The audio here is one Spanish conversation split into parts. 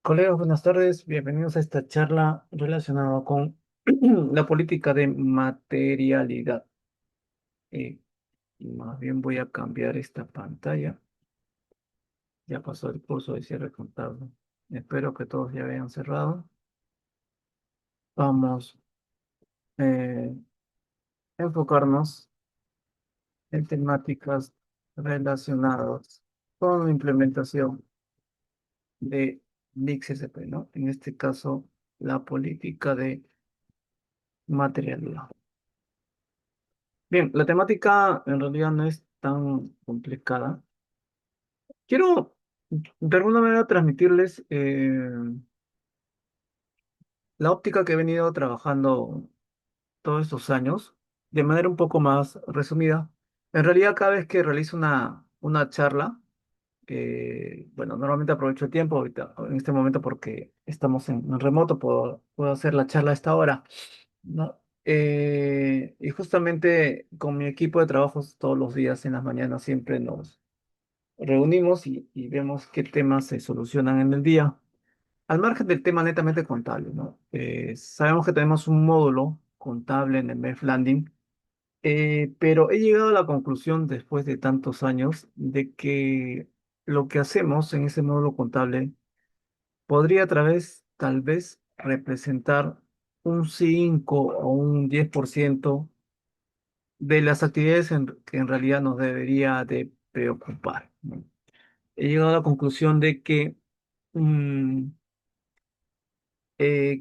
Colegas, buenas tardes. Bienvenidos a esta charla relacionada con la política de materialidad. Eh, Más bien voy a cambiar esta pantalla. Ya pasó el curso de cierre contable. Espero que todos ya hayan cerrado. Vamos eh, a enfocarnos en temáticas relacionadas con la implementación de NICS-SP, ¿no? En este caso, la política de materialidad. Bien, la temática en realidad no es tan complicada. Quiero de alguna manera transmitirles la óptica que he venido trabajando todos estos años de manera un poco más resumida. En realidad, cada vez que realizo una charla, bueno, normalmente aprovecho el tiempo ahorita, en este momento porque estamos en remoto, puedo hacer la charla a esta hora, ¿no? Y justamente con mi equipo de trabajos todos los días en las mañanas siempre nos reunimos y vemos qué temas se solucionan en el día. Al margen del tema netamente contable, ¿no? Sabemos que tenemos un módulo contable en el MEF Landing, pero he llegado a la conclusión después de tantos años de que lo que hacemos en ese módulo contable podría a través, tal vez, representar un 5 o un 10% de las actividades que en realidad nos debería de preocupar, ¿no? He llegado a la conclusión de que mm,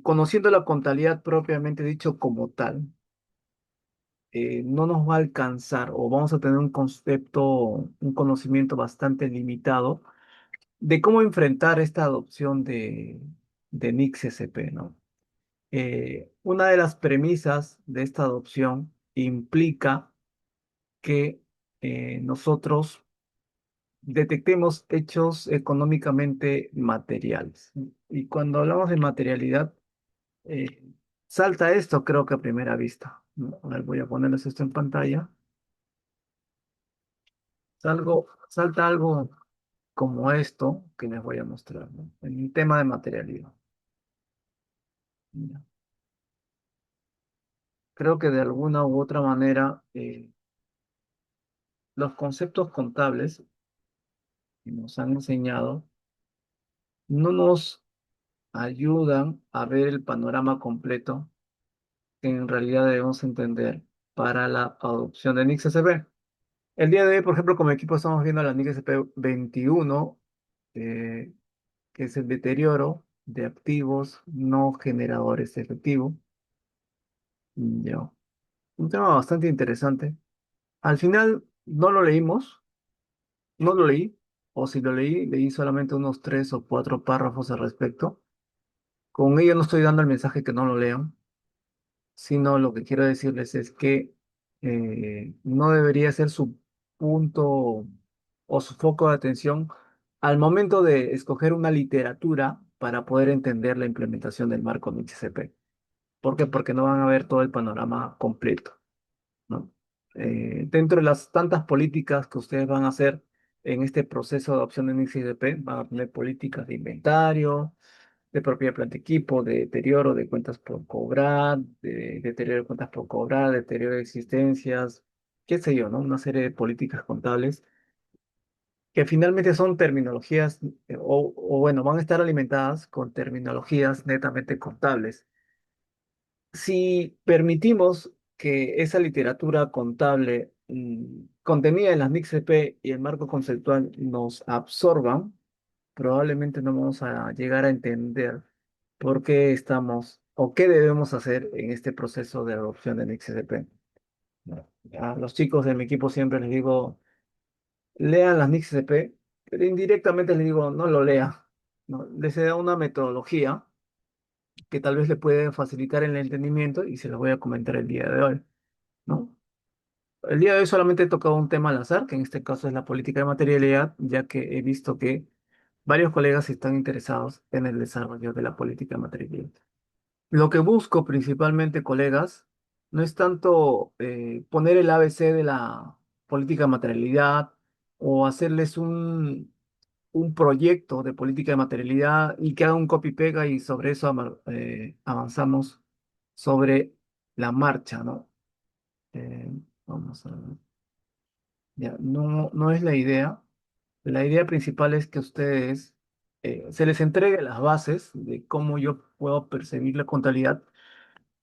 conociendo la contabilidad propiamente dicho como tal, no nos va a alcanzar o vamos a tener un concepto, un conocimiento bastante limitado de cómo enfrentar esta adopción de NICS-SP, ¿no? Una de las premisas de esta adopción implica que nosotros detectemos hechos económicamente materiales. Y cuando hablamos de materialidad, eh, salta esto, creo que a primera vista, ¿no? A ver, voy a ponerles esto en pantalla. Salta algo como esto que les voy a mostrar, ¿no? En el tema de materialidad. Mira, creo que de alguna u otra manera los conceptos contables que nos han enseñado no nos ayudan a ver el panorama completo que en realidad debemos entender para la adopción de NICS-SP. El día de hoy, por ejemplo, como equipo estamos viendo la NICS-SP 21, eh, que es el deterioro de activos no generadores de efectivo. Ya. Un tema bastante interesante. Al final no lo leímos, no lo leí, o si lo leí, leí solamente unos 3 o 4 párrafos al respecto. Con ello no estoy dando el mensaje que no lo lean, sino lo que quiero decirles es que no debería ser su punto o su foco de atención al momento de escoger una literatura para poder entender la implementación del marco NICS-CP. ¿Por qué? Porque no van a ver todo el panorama completo, ¿no? Dentro de las tantas políticas que ustedes van a hacer en este proceso de adopción de NICS-CP, van a tener políticas de inventario, de propiedad de planta y equipo, de deterioro de cuentas por cobrar, de deterioro de cuentas por cobrar, deterioro de existencias, qué sé yo, ¿no? Una serie de políticas contables que finalmente son terminologías, o bueno, van a estar alimentadas con terminologías netamente contables. Si permitimos que esa literatura contable contenida en las NICS-CP y el marco conceptual nos absorban, probablemente no vamos a llegar a entender por qué estamos o qué debemos hacer en este proceso de adopción de NICS-CP. ¿No? A los chicos de mi equipo siempre les digo, lean las NICS-CP, pero indirectamente les digo, no lo lea, ¿no? Les da una metodología que tal vez le puede facilitar el entendimiento y se los voy a comentar el día de hoy, ¿no? El día de hoy solamente he tocado un tema al azar, que en este caso es la política de materialidad, ya que he visto que varios colegas están interesados en el desarrollo de la política de materialidad. Lo que busco principalmente, colegas, no es tanto poner el ABC de la política de materialidad o hacerles un proyecto de política de materialidad y que haga un copy-pega y sobre eso avanzamos sobre la marcha, ¿no? Vamos a ver. Ya, no es la idea. La idea principal es que ustedes se les entregue las bases de cómo yo puedo percibir la contabilidad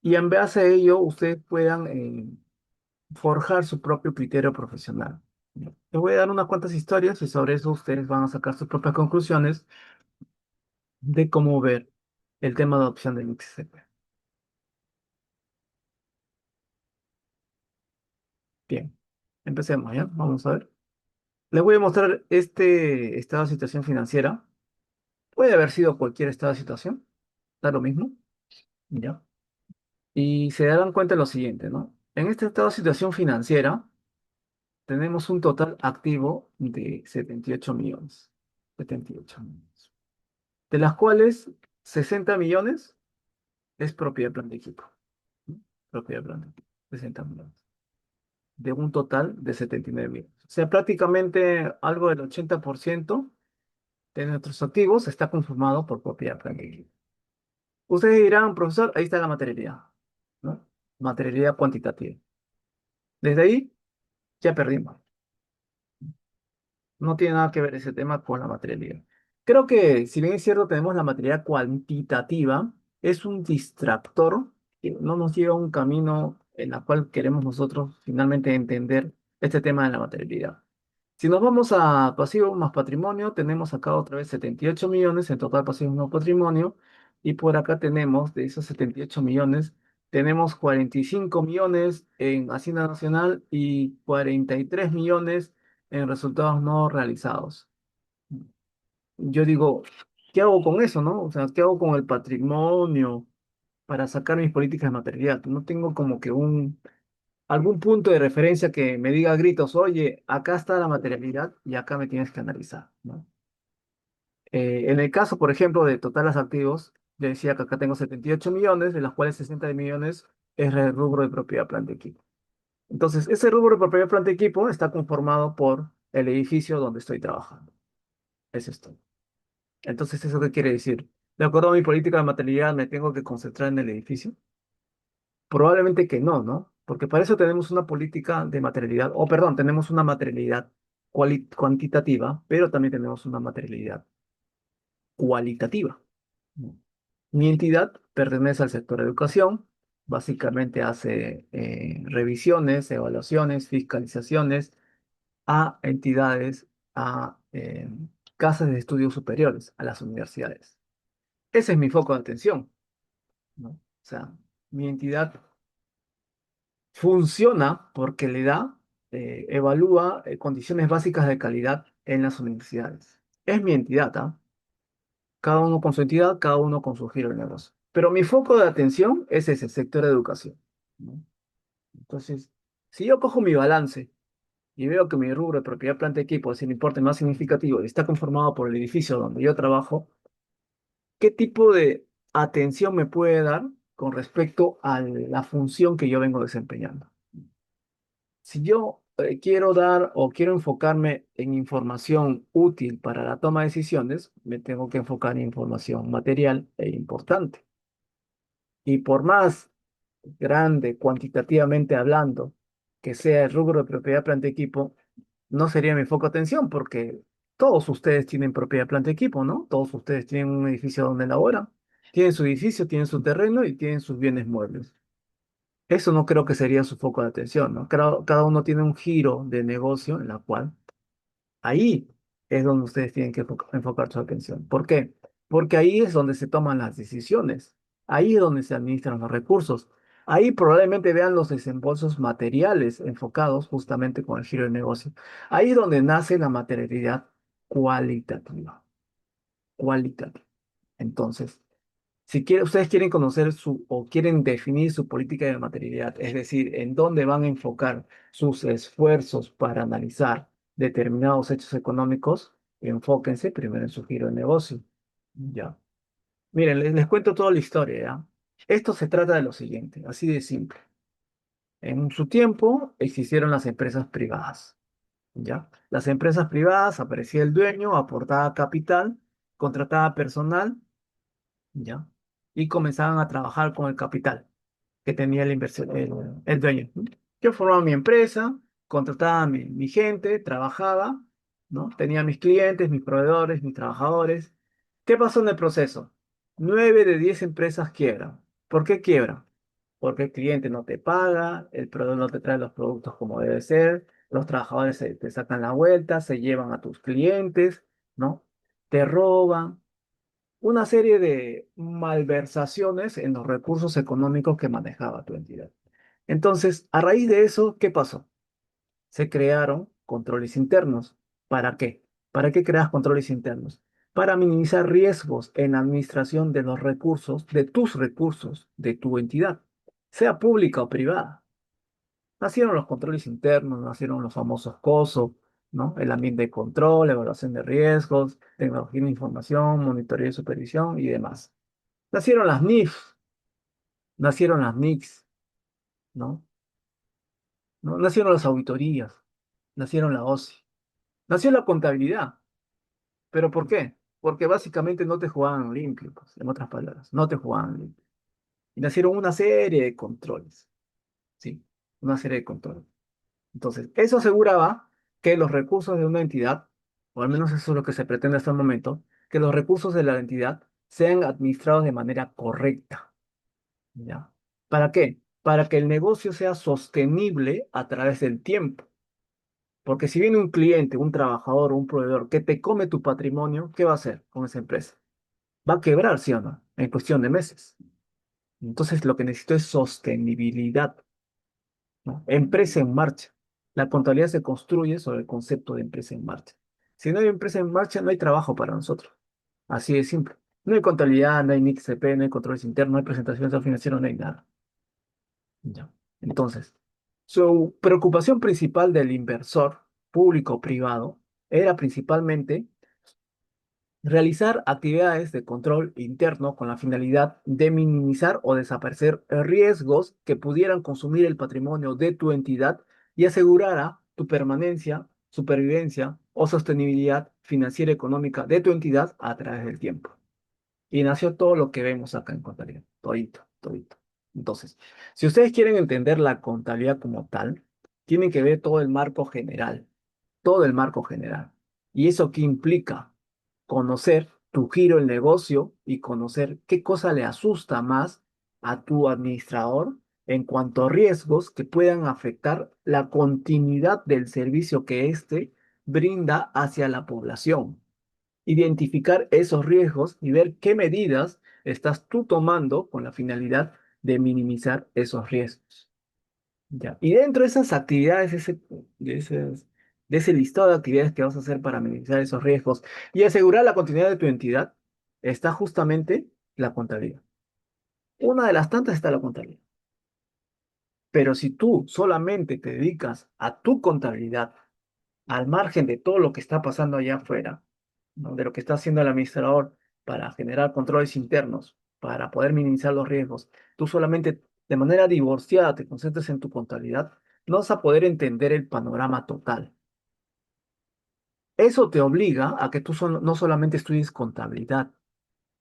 y en base a ello ustedes puedan forjar su propio criterio profesional. ¿Ya? Les voy a dar unas cuantas historias y sobre eso ustedes van a sacar sus propias conclusiones de cómo ver el tema de adopción del XCP. Bien, empecemos, ¿ya? Vamos a ver. Les voy a mostrar este estado de situación financiera. Puede haber sido cualquier estado de situación, da lo mismo, ¿ya? Y se darán cuenta de lo siguiente, ¿no? En este estado de situación financiera tenemos un total activo de 78 millones. 78 millones. De las cuales 60 millones es propiedad, plant de equipo. ¿No? Propiedad, plant de equipo. 60 millones. De un total de 79 millones. O sea, prácticamente algo del 80% de nuestros activos está conformado por propiedad, plant de equipo. Ustedes dirán, profesor, ahí está la materialidad, ¿no? Materialidad cuantitativa. Desde ahí ya perdimos. No tiene nada que ver ese tema con la materialidad. Creo que, si bien es cierto, tenemos la materialidad cuantitativa, es un distractor que no nos lleva a un camino en el cual queremos nosotros finalmente entender este tema de la materialidad. Si nos vamos a pasivo más patrimonio, tenemos acá otra vez 78 millones en total pasivo más patrimonio, y por acá tenemos, de esos 78 millones, tenemos 45 millones en Hacienda Nacional y 43 millones en resultados no realizados. Yo digo, ¿qué hago con eso, no? O sea, ¿qué hago con el patrimonio para sacar mis políticas de materialidad? No tengo como que algún punto de referencia que me diga a gritos, oye, acá está la materialidad y acá me tienes que analizar, ¿no? En el caso, por ejemplo, de totales activos, yo decía que acá tengo 78 millones, de las cuales 60 millones es el rubro de propiedad, planta y equipo. Entonces, ese rubro de propiedad, planta y equipo está conformado por el edificio donde estoy trabajando. Es esto. Entonces, ¿eso qué quiere decir? De acuerdo a mi política de materialidad, ¿me tengo que concentrar en el edificio? Probablemente que no, ¿no? Porque para eso tenemos una política de materialidad, o perdón, tenemos una materialidad cuantitativa, pero también tenemos una materialidad cualitativa. ¿No? Mi entidad pertenece al sector educación, básicamente hace revisiones, evaluaciones, fiscalizaciones a entidades, a casas de estudios superiores, a las universidades. Ese es mi foco de atención, ¿no? O sea, mi entidad funciona porque le da, evalúa condiciones básicas de calidad en las universidades. Es mi entidad, ¿ah? Cada uno con su entidad, cada uno con su giro de negocio. Pero mi foco de atención es ese sector de educación, ¿no? Entonces, si yo cojo mi balance y veo que mi rubro de propiedad, planta, equipo es el importe más significativo y está conformado por el edificio donde yo trabajo, ¿qué tipo de atención me puede dar con respecto a la función que yo vengo desempeñando? Si yo quiero dar o quiero enfocarme en información útil para la toma de decisiones, me tengo que enfocar en información material e importante. Y por más grande, cuantitativamente hablando, que sea el rubro de propiedad, planta, equipo, no sería mi foco de atención porque todos ustedes tienen propiedad, planta, equipo, ¿no? Todos ustedes tienen un edificio donde laboran. Tienen su edificio, tienen su terreno y tienen sus bienes muebles. Eso no creo que sería su foco de atención, ¿no? Cada uno tiene un giro de negocio en la cual ahí es donde ustedes tienen que enfocar su atención. ¿Por qué? Porque ahí es donde se toman las decisiones, ahí es donde se administran los recursos, ahí probablemente vean los desembolsos materiales enfocados justamente con el giro de negocio. Ahí es donde nace la materialidad cualitativa, cualitativa. Entonces, si ustedes quieren conocer o quieren definir su política de materialidad, es decir, en dónde van a enfocar sus esfuerzos para analizar determinados hechos económicos, enfóquense primero en su giro de negocio. Ya. Miren, les cuento toda la historia, ¿ya? Esto se trata de lo siguiente, así de simple. En su tiempo existieron las empresas privadas. ¿ya? Las empresas privadas, aparecía el dueño, aportaba capital, contrataba personal, ¿ya? Y comenzaban a trabajar con el capital que tenía el inversor, el dueño. ¿No? Yo formaba mi empresa, contrataba a mi gente, trabajaba, ¿no? Tenía mis clientes, mis proveedores, mis trabajadores. ¿Qué pasó en el proceso? 9 de 10 empresas quiebran. ¿Por qué quiebran? Porque el cliente no te paga, el proveedor no te trae los productos como debe ser, los trabajadores te sacan la vuelta, se llevan a tus clientes, ¿no? Te roban, una serie de malversaciones en los recursos económicos que manejaba tu entidad. Entonces, a raíz de eso, ¿qué pasó? Se crearon controles internos. ¿Para qué? ¿Para qué creas controles internos? Para minimizar riesgos en la administración de los recursos, de tus recursos, de tu entidad, sea pública o privada. Nacieron los controles internos, nacieron los famosos COSO, ¿no? El ambiente de control, evaluación de riesgos, tecnología de información, monitoreo y supervisión y demás. Nacieron las NIF, nacieron las NICs, ¿no? ¿No? Nacieron las auditorías, nacieron la OSI, nació la contabilidad. ¿Pero por qué? Porque básicamente no te jugaban limpio, pues, en otras palabras, no te jugaban limpio. Y nacieron una serie de controles, ¿sí? Una serie de controles. Entonces, eso aseguraba que los recursos de una entidad, o al menos eso es lo que se pretende hasta el momento, que los recursos de la entidad sean administrados de manera correcta, ¿ya? ¿Para qué? Para que el negocio sea sostenible a través del tiempo. Porque si viene un cliente, un trabajador, un proveedor que te come tu patrimonio, ¿qué va a hacer con esa empresa? Va a quebrar, ¿sí o no? En cuestión de meses. Entonces, lo que necesito es sostenibilidad, ¿no? Empresa en marcha. La contabilidad se construye sobre el concepto de empresa en marcha. Si no hay empresa en marcha, no hay trabajo para nosotros. Así de simple. No hay contabilidad, no hay NIC-CP, no hay controles internos, no hay presentaciones financieras, no hay nada. Ya. Entonces, su preocupación principal del inversor, público o privado, era principalmente realizar actividades de control interno con la finalidad de minimizar o desaparecer riesgos que pudieran consumir el patrimonio de tu entidad y asegurara tu permanencia, supervivencia o sostenibilidad financiera y económica de tu entidad a través del tiempo. Y nació todo lo que vemos acá en contabilidad, todito, todito. Entonces, si ustedes quieren entender la contabilidad como tal, tienen que ver todo el marco general, todo el marco general. ¿Y eso qué implica? Conocer tu giro el negocio y conocer qué cosa le asusta más a tu administrador en cuanto a riesgos que puedan afectar la continuidad del servicio que éste brinda hacia la población. Identificar esos riesgos y ver qué medidas estás tú tomando con la finalidad de minimizar esos riesgos. ¿Ya? Y dentro de esas actividades, de ese listado de actividades que vas a hacer para minimizar esos riesgos y asegurar la continuidad de tu entidad, está justamente la contabilidad. Una de las tantas está la contabilidad. Pero si tú solamente te dedicas a tu contabilidad, al margen de todo lo que está pasando allá afuera, ¿no? De lo que está haciendo el administrador para generar controles internos, para poder minimizar los riesgos, tú solamente de manera divorciada te concentres en tu contabilidad, no vas a poder entender el panorama total. Eso te obliga a que tú no solamente estudies contabilidad,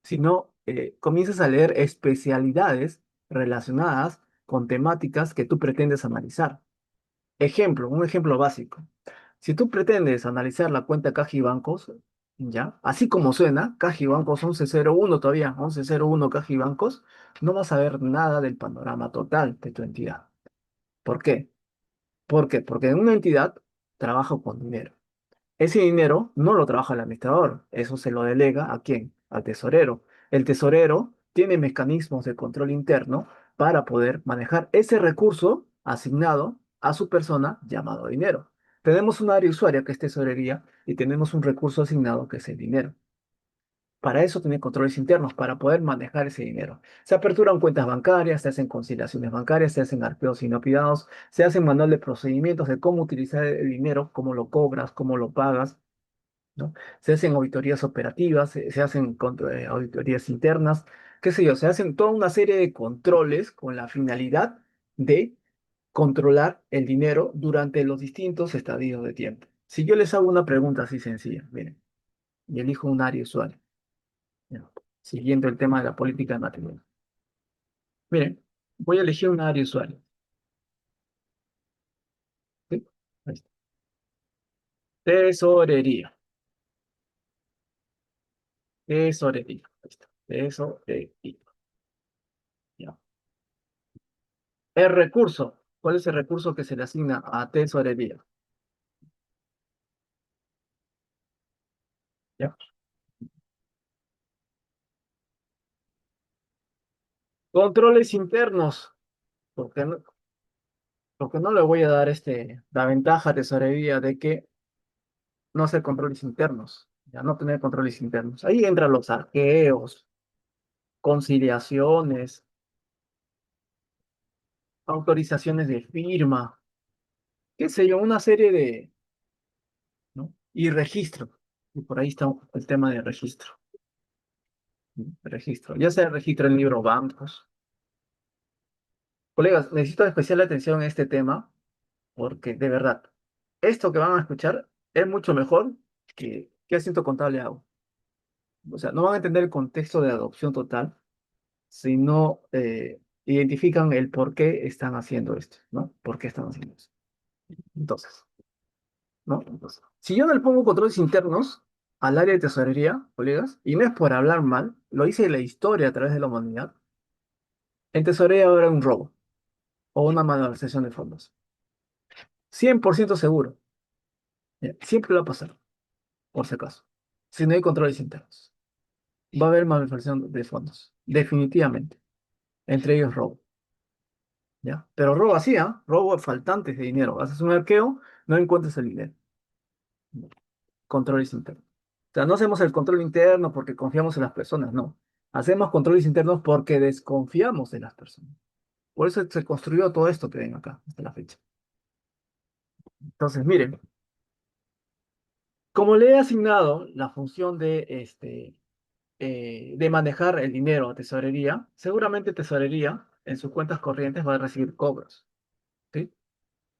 sino comiences a leer especialidades relacionadas con temáticas que tú pretendes analizar. Ejemplo, un ejemplo básico. Si tú pretendes analizar la cuenta Caja y Bancos, ¿ya? Así como suena, Caja y Bancos 1101 todavía, 1101 Caja y Bancos, no vas a ver nada del panorama total de tu entidad. ¿Por qué? ¿Por qué? Porque en una entidad trabaja con dinero. Ese dinero no lo trabaja el administrador, eso se lo delega ¿a quién? Al tesorero. El tesorero tiene mecanismos de control interno para poder manejar ese recurso asignado a su persona llamado dinero. Tenemos un área usuaria que es tesorería y tenemos un recurso asignado que es el dinero. Para eso tiene controles internos, para poder manejar ese dinero. Se aperturan cuentas bancarias, se hacen conciliaciones bancarias, se hacen arpeos inopidados, se hacen manual de procedimientos de cómo utilizar el dinero, cómo lo cobras, cómo lo pagas, ¿no? Se hacen auditorías operativas, se hacen auditorías internas, qué sé yo, se hacen toda una serie de controles con la finalidad de controlar el dinero durante los distintos estadios de tiempo. Si yo les hago una pregunta así sencilla, miren, y elijo un área usual, ya, siguiendo el tema de la política nacional. Miren, voy a elegir un área usual. ¿Sí? Ahí está. Tesorería. Tesorería. Ahí está. Tesorería. Ya. El recurso. ¿Cuál es el recurso que se le asigna a tesorería? ¿Ya? Controles internos. Porque no, porque no le voy a dar la ventaja a tesorería de que no hacer controles internos. Ya no tener controles internos. Ahí entran los arqueos, conciliaciones, autorizaciones de firma, qué sé yo, una serie de, ¿no? Y registro. Y por ahí está el tema de registro. Registro. Ya sea registro en libros bancos. Colegas, necesito especial atención en este tema porque de verdad, esto que van a escuchar es mucho mejor que qué asiento contable hago. O sea, no van a entender el contexto de adopción total si no identifican el por qué están haciendo esto, ¿no? ¿Por qué están haciendo esto? Entonces, ¿no? Entonces, si yo no le pongo controles internos al área de tesorería, colegas, y no es por hablar mal, lo hice en la historia a través de la humanidad, en tesorería va a haber un robo o una malversación de fondos. 100% seguro. Ya, siempre va a pasar, por si acaso. Si no hay controles internos, va a haber malversación de fondos. Definitivamente. Entre ellos robo. ¿Ya? Pero robo así, ¿ah? Robo faltantes de dinero. Haces un arqueo, no encuentras el dinero. Controles internos. O sea, no hacemos el control interno porque confiamos en las personas, no. Hacemos controles internos porque desconfiamos de las personas. Por eso se construyó todo esto que ven acá, hasta la fecha. Entonces, miren, como le he asignado la función de manejar el dinero a tesorería, seguramente tesorería en sus cuentas corrientes va a recibir cobros, ¿sí?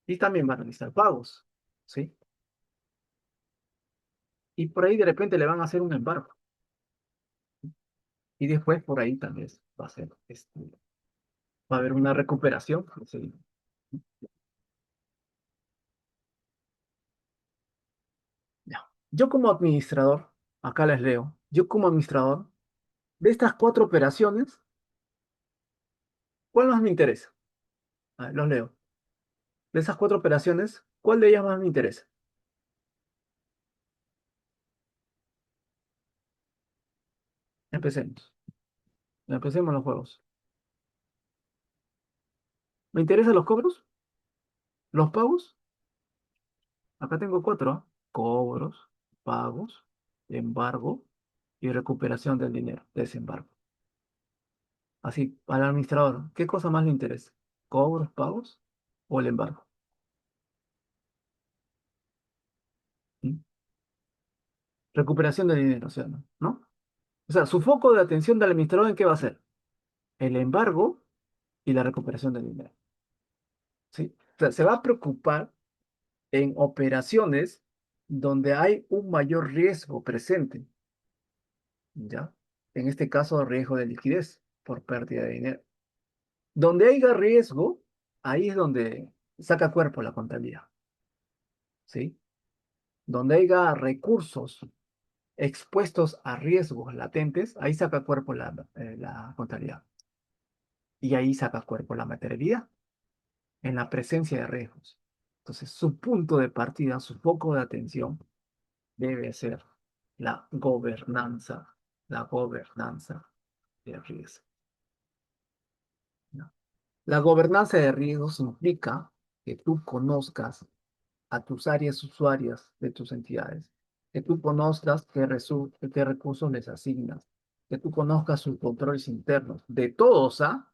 Y también va a realizar pagos, ¿sí? Y por ahí de repente le van a hacer un embargo. Y después por ahí también va a ser, va a haber una recuperación. ¿Sí? Ya. Yo como administrador, acá les leo, yo como administrador, de estas cuatro operaciones, ¿cuál más me interesa? A ver, los leo. De esas cuatro operaciones, ¿cuál de ellas más me interesa? Empecemos. Empecemos los juegos. ¿Me interesan los cobros? ¿Los pagos? Acá tengo cuatro. ¿Ah? Cobros, pagos, embargo y recuperación del dinero, desembargo. Así, al administrador, ¿qué cosa más le interesa? ¿Cobros, pagos o el embargo? ¿Mm? Recuperación del dinero, o sea, ¿no? ¿No? O sea, su foco de atención del administrador, ¿en qué va a ser? El embargo y la recuperación del dinero. ¿Sí? O sea, se va a preocupar en operaciones donde hay un mayor riesgo presente, ¿ya? En este caso, riesgo de liquidez por pérdida de dinero. Donde haya riesgo, ahí es donde saca cuerpo la contabilidad, ¿sí? Donde haya recursos expuestos a riesgos latentes, ahí saca cuerpo la contabilidad. Y ahí saca cuerpo la materialidad, en la presencia de riesgos. Entonces, su punto de partida, su foco de atención debe ser la gobernanza de riesgo, ¿no? La gobernanza de riesgos implica que tú conozcas a tus áreas usuarias de tus entidades, que tú conozcas qué recursos les asignas, que tú conozcas sus controles internos de todos, ¿ah?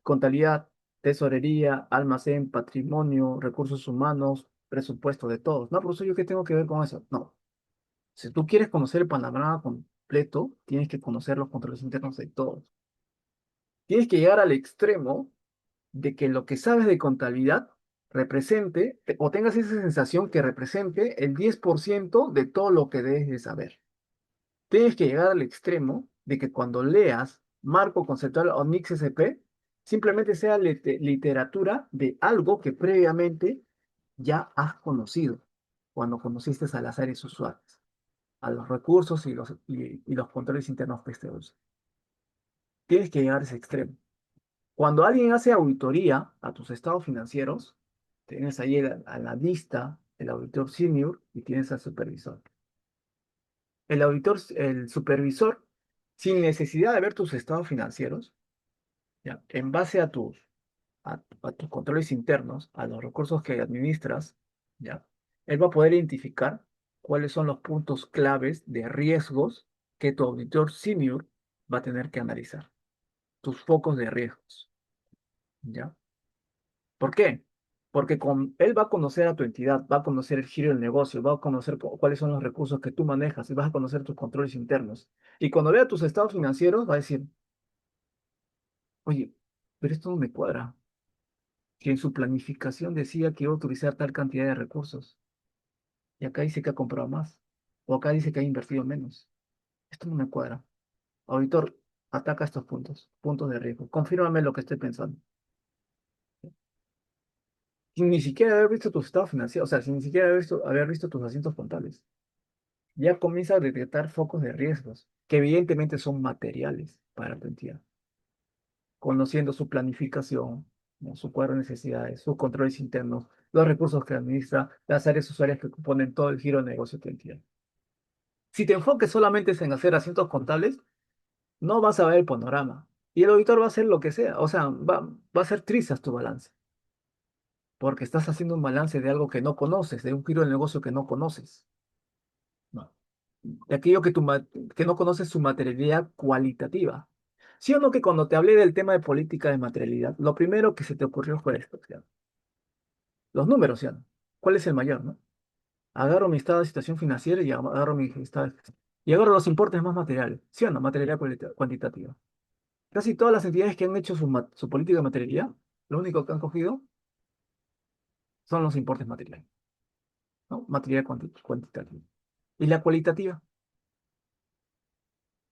Contabilidad, tesorería, almacén, patrimonio, recursos humanos, presupuesto de todos. No, profesor, ¿yo qué tengo que ver con eso? No. Si tú quieres conocer el panorama completo, tienes que conocer los controles internos de todos. Tienes que llegar al extremo de que lo que sabes de contabilidad represente o tengas esa sensación que represente el 10% de todo lo que debes de saber. Tienes que llegar al extremo de que cuando leas marco conceptual o MIX-SP, simplemente sea literatura de algo que previamente ya has conocido cuando conociste a las áreas usuales, a los recursos y los controles internos que este usa. Tienes que llegar a ese extremo. Cuando alguien hace auditoría a tus estados financieros, tienes ahí a la vista el auditor senior y tienes al supervisor. El supervisor, sin necesidad de ver tus estados financieros, ¿ya? En base a tus controles internos, a los recursos que administras, ¿ya? Él va a poder identificar cuáles son los puntos claves de riesgos que tu auditor senior va a tener que analizar, tus focos de riesgos, ¿ya? ¿Por qué? Porque él va a conocer a tu entidad, va a conocer el giro del negocio, va a conocer cuáles son los recursos que tú manejas y vas a conocer tus controles internos. Y cuando vea tus estados financieros, va a decir, oye, pero esto no me cuadra. Que en su planificación decía que iba a utilizar tal cantidad de recursos y acá dice que ha comprado más o acá dice que ha invertido menos. Esto no me cuadra. Auditor, ataca estos puntos, puntos de riesgo. Confírmame lo que estoy pensando. Sin ni siquiera haber visto tus estados financieros, o sea, sin ni siquiera haber visto tus asientos contables. Ya comienza a detectar focos de riesgos, que evidentemente son materiales para tu entidad, conociendo su planificación, ¿no? Su cuadro de necesidades, sus controles internos, los recursos que administra, las áreas usuarias que componen todo el giro de negocio de tu entidad. Si te enfoques solamente en hacer asientos contables, no vas a ver el panorama. Y el auditor va a hacer lo que sea, o sea, va a hacer trizas tu balance, porque estás haciendo un balance de algo que no conoces, de un giro de negocio que no conoces. No. De aquello que no conoces su materialidad cualitativa. ¿Sí o no que cuando te hablé del tema de política de materialidad, lo primero que se te ocurrió fue esto, ¿sí o no? Los números, ¿sí o no? ¿Cuál es el mayor, no? Agarro mi estado de situación financiera y agarro mi estado y agarro los importes más materiales, ¿sí o no? Materialidad cuantitativa. Casi todas las entidades que han hecho su política de materialidad, lo único que han cogido son los importes materiales, ¿no? Materialidad cuantitativa. ¿Y la cualitativa?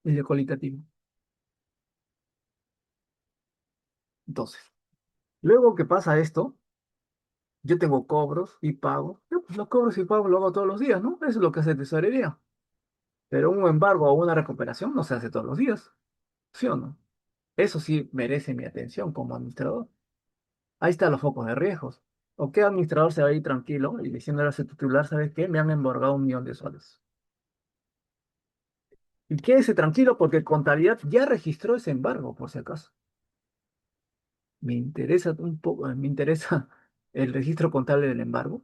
¿Y la cualitativa? Entonces, luego que pasa esto, yo tengo cobros y pagos. Pues los cobros y pagos lo hago todos los días, ¿no? Eso es lo que hace tesorería. Pero un embargo o una recuperación no se hace todos los días, ¿sí o no? Eso sí merece mi atención como administrador. Ahí están los focos de riesgos. ¿O qué administrador se va a ir tranquilo y diciéndole a su titular, ¿sabes qué? Me han embargado 1 millón de soles. Y quédese tranquilo porque contabilidad ya registró ese embargo, por si acaso. Me interesa un poco, me interesa el registro contable del embargo.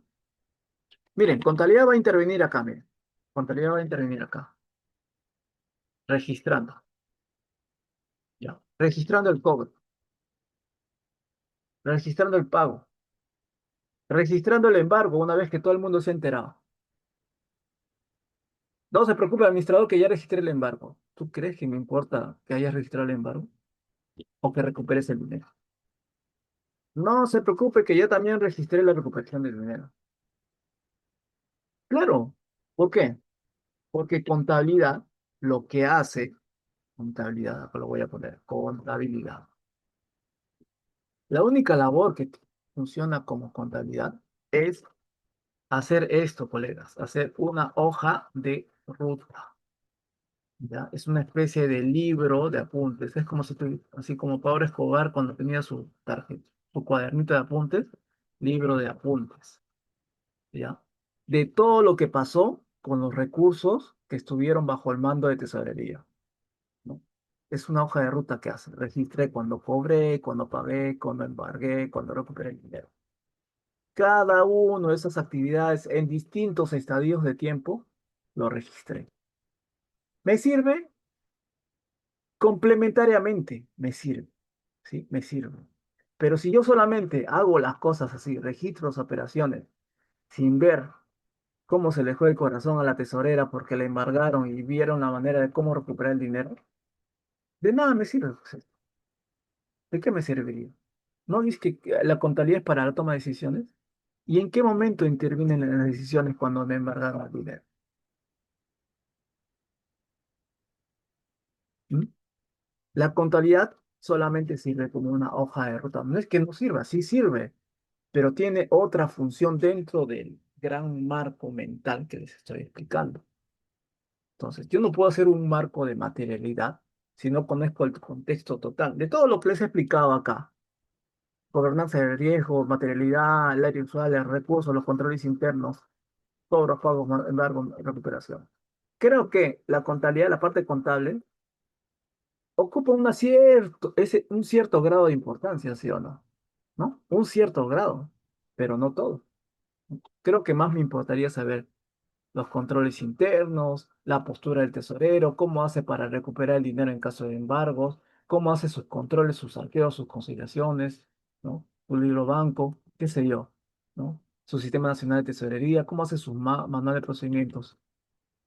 Miren, contabilidad va a intervenir acá, miren. Contabilidad va a intervenir acá. Registrando, ya. Registrando el cobro, registrando el pago, registrando el embargo una vez que todo el mundo se ha enterado. No se preocupe, administrador, que ya registré el embargo. ¿Tú crees que me importa que hayas registrado el embargo o que recuperes el dinero? No se preocupe, que ya también registré la recuperación del dinero. Claro, ¿por qué? Porque contabilidad lo que hace, contabilidad, acá lo voy a poner, contabilidad. La única labor que funciona como contabilidad es hacer esto, colegas, hacer una hoja de ruta, ¿ya? Es una especie de libro de apuntes. Es como si así como Pablo Escobar cuando tenía su tarjeta, su cuadernito de apuntes, libro de apuntes, ¿ya? De todo lo que pasó con los recursos que estuvieron bajo el mando de tesorería, ¿no? Es una hoja de ruta que hace. Registré cuando cobré, cuando pagué, cuando embargué, cuando recuperé el dinero. Cada una de esas actividades en distintos estadios de tiempo lo registré. ¿Me sirve? Complementariamente me sirve, ¿sí? Me sirve. Pero si yo solamente hago las cosas así, registro las operaciones, sin ver cómo se le fue el corazón a la tesorera porque le embargaron y vieron la manera de cómo recuperar el dinero, de nada me sirve, pues. ¿De qué me serviría? ¿No dices que la contabilidad es para la toma de decisiones? ¿Y en qué momento intervienen las decisiones cuando me embargaron el dinero? ¿Mm? La contabilidad solamente sirve como una hoja de ruta. No es que no sirva, sí sirve, pero tiene otra función dentro del gran marco mental que les estoy explicando. Entonces, yo no puedo hacer un marco de materialidad si no conozco el contexto total de todo lo que les he explicado acá. Gobernanza de riesgo, materialidad, el área usual, el recurso, los controles internos, cobros, pagos, embargo, recuperación. Creo que la contabilidad, la parte contable, ocupa un cierto grado de importancia, ¿sí o no? ¿No? Un cierto grado, pero no todo. Creo que más me importaría saber los controles internos, la postura del tesorero, cómo hace para recuperar el dinero en caso de embargos, cómo hace sus controles, sus arqueos, sus conciliaciones, ¿no? Un libro banco, qué sé yo, ¿no? Su sistema nacional de tesorería, cómo hace sus manual de procedimientos.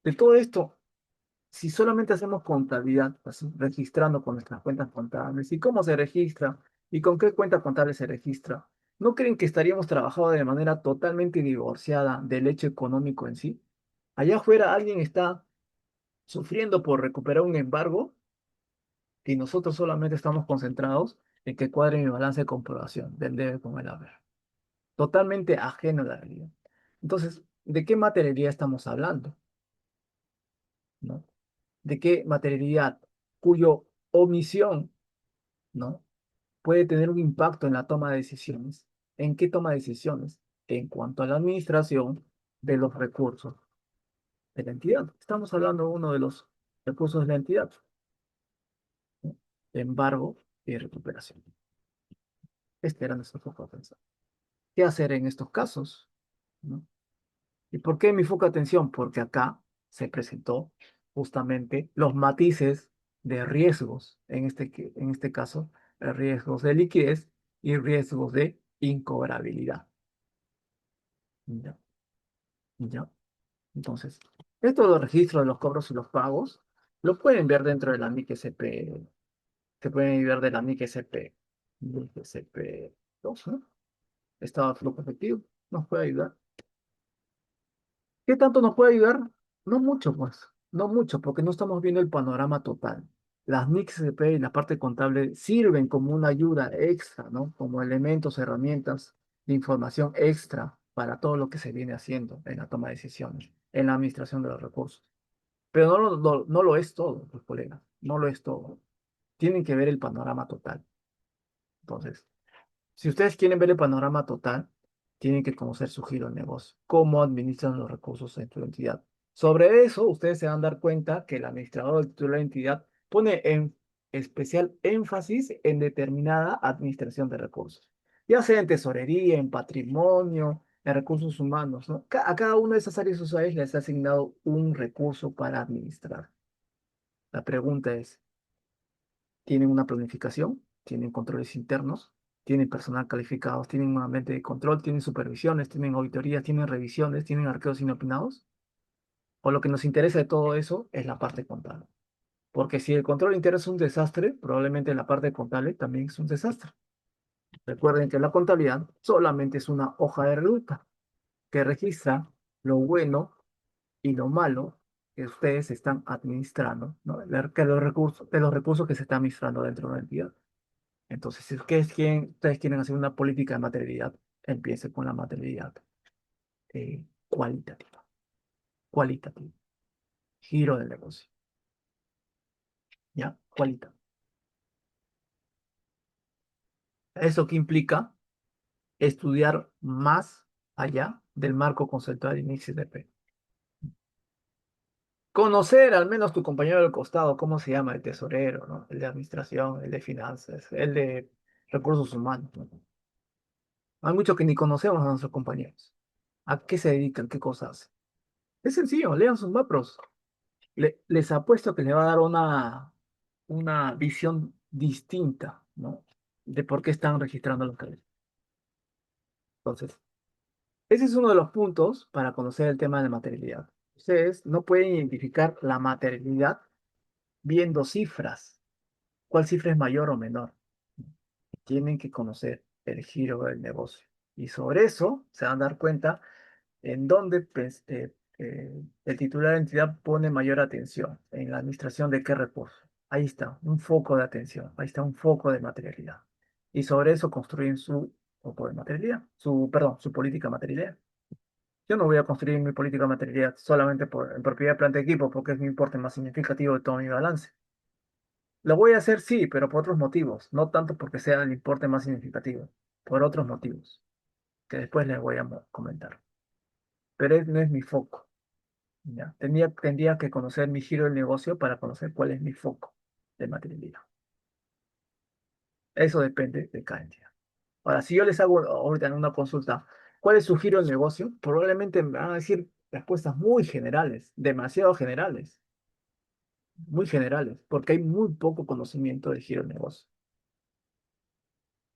De todo esto, si solamente hacemos contabilidad, así, registrando con nuestras cuentas contables, y cómo se registra, y con qué cuenta contable se registra, ¿no creen que estaríamos trabajando de manera totalmente divorciada del hecho económico en sí? Allá afuera alguien está sufriendo por recuperar un embargo y nosotros solamente estamos concentrados en que cuadre mi balance de comprobación del debe con el haber. Totalmente ajeno a la realidad. Entonces, ¿de qué materialidad estamos hablando? ¿No? ¿De qué materialidad cuyo omisión, ¿no? puede tener un impacto en la toma de decisiones? ¿En qué toma de decisiones? En cuanto a la administración de los recursos de la entidad. Estamos hablando de uno de los recursos de la entidad, ¿no? Embargo y recuperación. Este era nuestro foco de atención. ¿Qué hacer en estos casos? ¿No? ¿Y por qué mi foco de atención? Porque acá se presentó justamente los matices de riesgos, en este caso, riesgos de liquidez y riesgos de incobrabilidad. ¿Ya? ¿Ya? Entonces, esto de los registros de los cobros y los pagos lo pueden ver dentro de la NIC SP, se pueden ver de la NIC SP, NIC SP2, ¿no? Estado de flujo efectivo, nos puede ayudar. ¿Qué tanto nos puede ayudar? No mucho, pues, no mucho, porque no estamos viendo el panorama total. Las NICs CP y la parte contable sirven como una ayuda extra, ¿no? Como elementos, herramientas de información extra para todo lo que se viene haciendo en la toma de decisiones, en la administración de los recursos. Pero no lo es todo, pues, colegas, no lo es todo. Tienen que ver el panorama total. Entonces, si ustedes quieren ver el panorama total, tienen que conocer su giro de negocio, cómo administran los recursos en tu entidad. Sobre eso, ustedes se van a dar cuenta que el administrador de la entidad pone en especial énfasis en determinada administración de recursos, ya sea en tesorería, en patrimonio, en recursos humanos, ¿no? A cada una de esas áreas sociales les ha asignado un recurso para administrar. La pregunta es, tienen una planificación, tienen controles internos, tienen personal calificados, tienen un ambiente de control, tienen supervisiones, tienen auditorías, tienen revisiones, tienen arqueos inopinados. O lo que nos interesa de todo eso es la parte contable. Porque si el control interno es un desastre, probablemente la parte contable también es un desastre. Recuerden que la contabilidad solamente es una hoja de ruta que registra lo bueno y lo malo que ustedes están administrando, ¿no? De los recursos que se están administrando dentro de una entidad. Entonces, si ustedes quieren hacer una política de materialidad, empiece con la materialidad cualitativa. Cualitativa. Giro del negocio. ¿Ya? Cualitativa. ¿Eso qué implica? Estudiar más allá del marco conceptual de INIX-CTP. Conocer al menos tu compañero del costado, cómo se llama el tesorero, ¿no? El de administración, el de finanzas, el de recursos humanos, ¿no? Hay muchos que ni conocemos a nuestros compañeros. ¿A qué se dedican? ¿Qué cosas hacen? Es sencillo, lean sus macros. Les apuesto que le va a dar una visión distinta, ¿no? De por qué están registrando los créditos. Entonces, ese es uno de los puntos para conocer el tema de materialidad. Ustedes no pueden identificar la materialidad viendo cifras. ¿Cuál cifra es mayor o menor? Tienen que conocer el giro del negocio. Y sobre eso se van a dar cuenta en dónde pues, el titular de entidad pone mayor atención, en la administración de qué recursos. Ahí está, un foco de atención, ahí está un foco de materialidad. Y sobre eso construyen su foco de materialidad, perdón, su política materialidad. Yo no voy a construir mi política materialidad solamente en propiedad de planta de equipo, porque es mi importe más significativo de todo mi balance. Lo voy a hacer, sí, pero por otros motivos, no tanto porque sea el importe más significativo, por otros motivos, que después les voy a comentar. Pero no es mi foco. ¿Ya? Tendría que conocer mi giro del negocio para conocer cuál es mi foco de materialidad. Eso depende de cada entidad. Ahora, si yo les hago ahorita en una consulta, ¿cuál es su giro del negocio? Probablemente me van a decir respuestas muy generales, demasiado generales, muy generales, porque hay muy poco conocimiento del giro del negocio.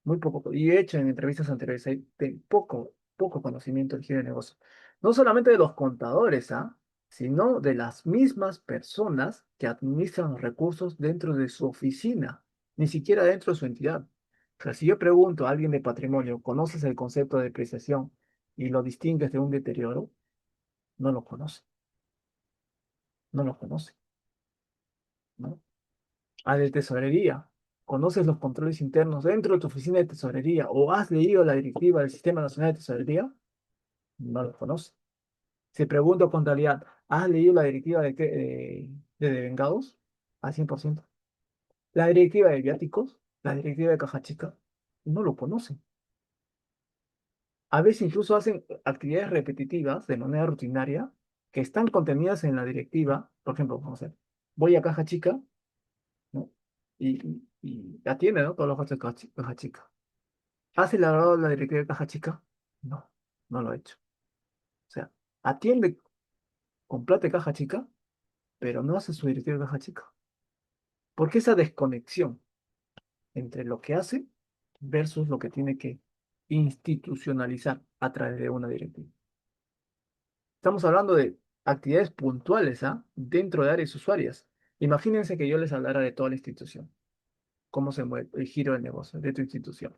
Muy poco. Y he hecho en entrevistas anteriores, hay poco conocimiento del giro de negocio. No solamente de los contadores, ¿ah? Sino de las mismas personas que administran los recursos dentro de su oficina, ni siquiera dentro de su entidad. O sea, si yo pregunto a alguien de patrimonio, ¿conoces el concepto de depreciación y lo distingues de un deterioro? No lo conoce, no lo conoce, ¿no? A de tesorería. ¿Conoces los controles internos dentro de tu oficina de tesorería o has leído la directiva del Sistema Nacional de Tesorería? No lo conoce. Si pregunto a contabilidad, ¿has leído la directiva de devengados? Al 100%. La directiva de viáticos, la directiva de caja chica, no lo conocen. A veces incluso hacen actividades repetitivas de manera rutinaria que están contenidas en la directiva. Por ejemplo, vamos a ver, voy a caja chica, ¿no? Y atiende, ¿no? Todos los gastos de caja chica. ¿Has elaborado la directiva de caja chica? No, no lo he hecho. O sea, atiende con plata de caja chica, pero no hace su directiva de caja chica. Porque esa desconexión entre lo que hace versus lo que tiene que institucionalizar a través de una directiva. Estamos hablando de actividades puntuales, ¿ah? Dentro de áreas usuarias. Imagínense que yo les hablara de toda la institución, cómo se mueve el giro del negocio de tu institución.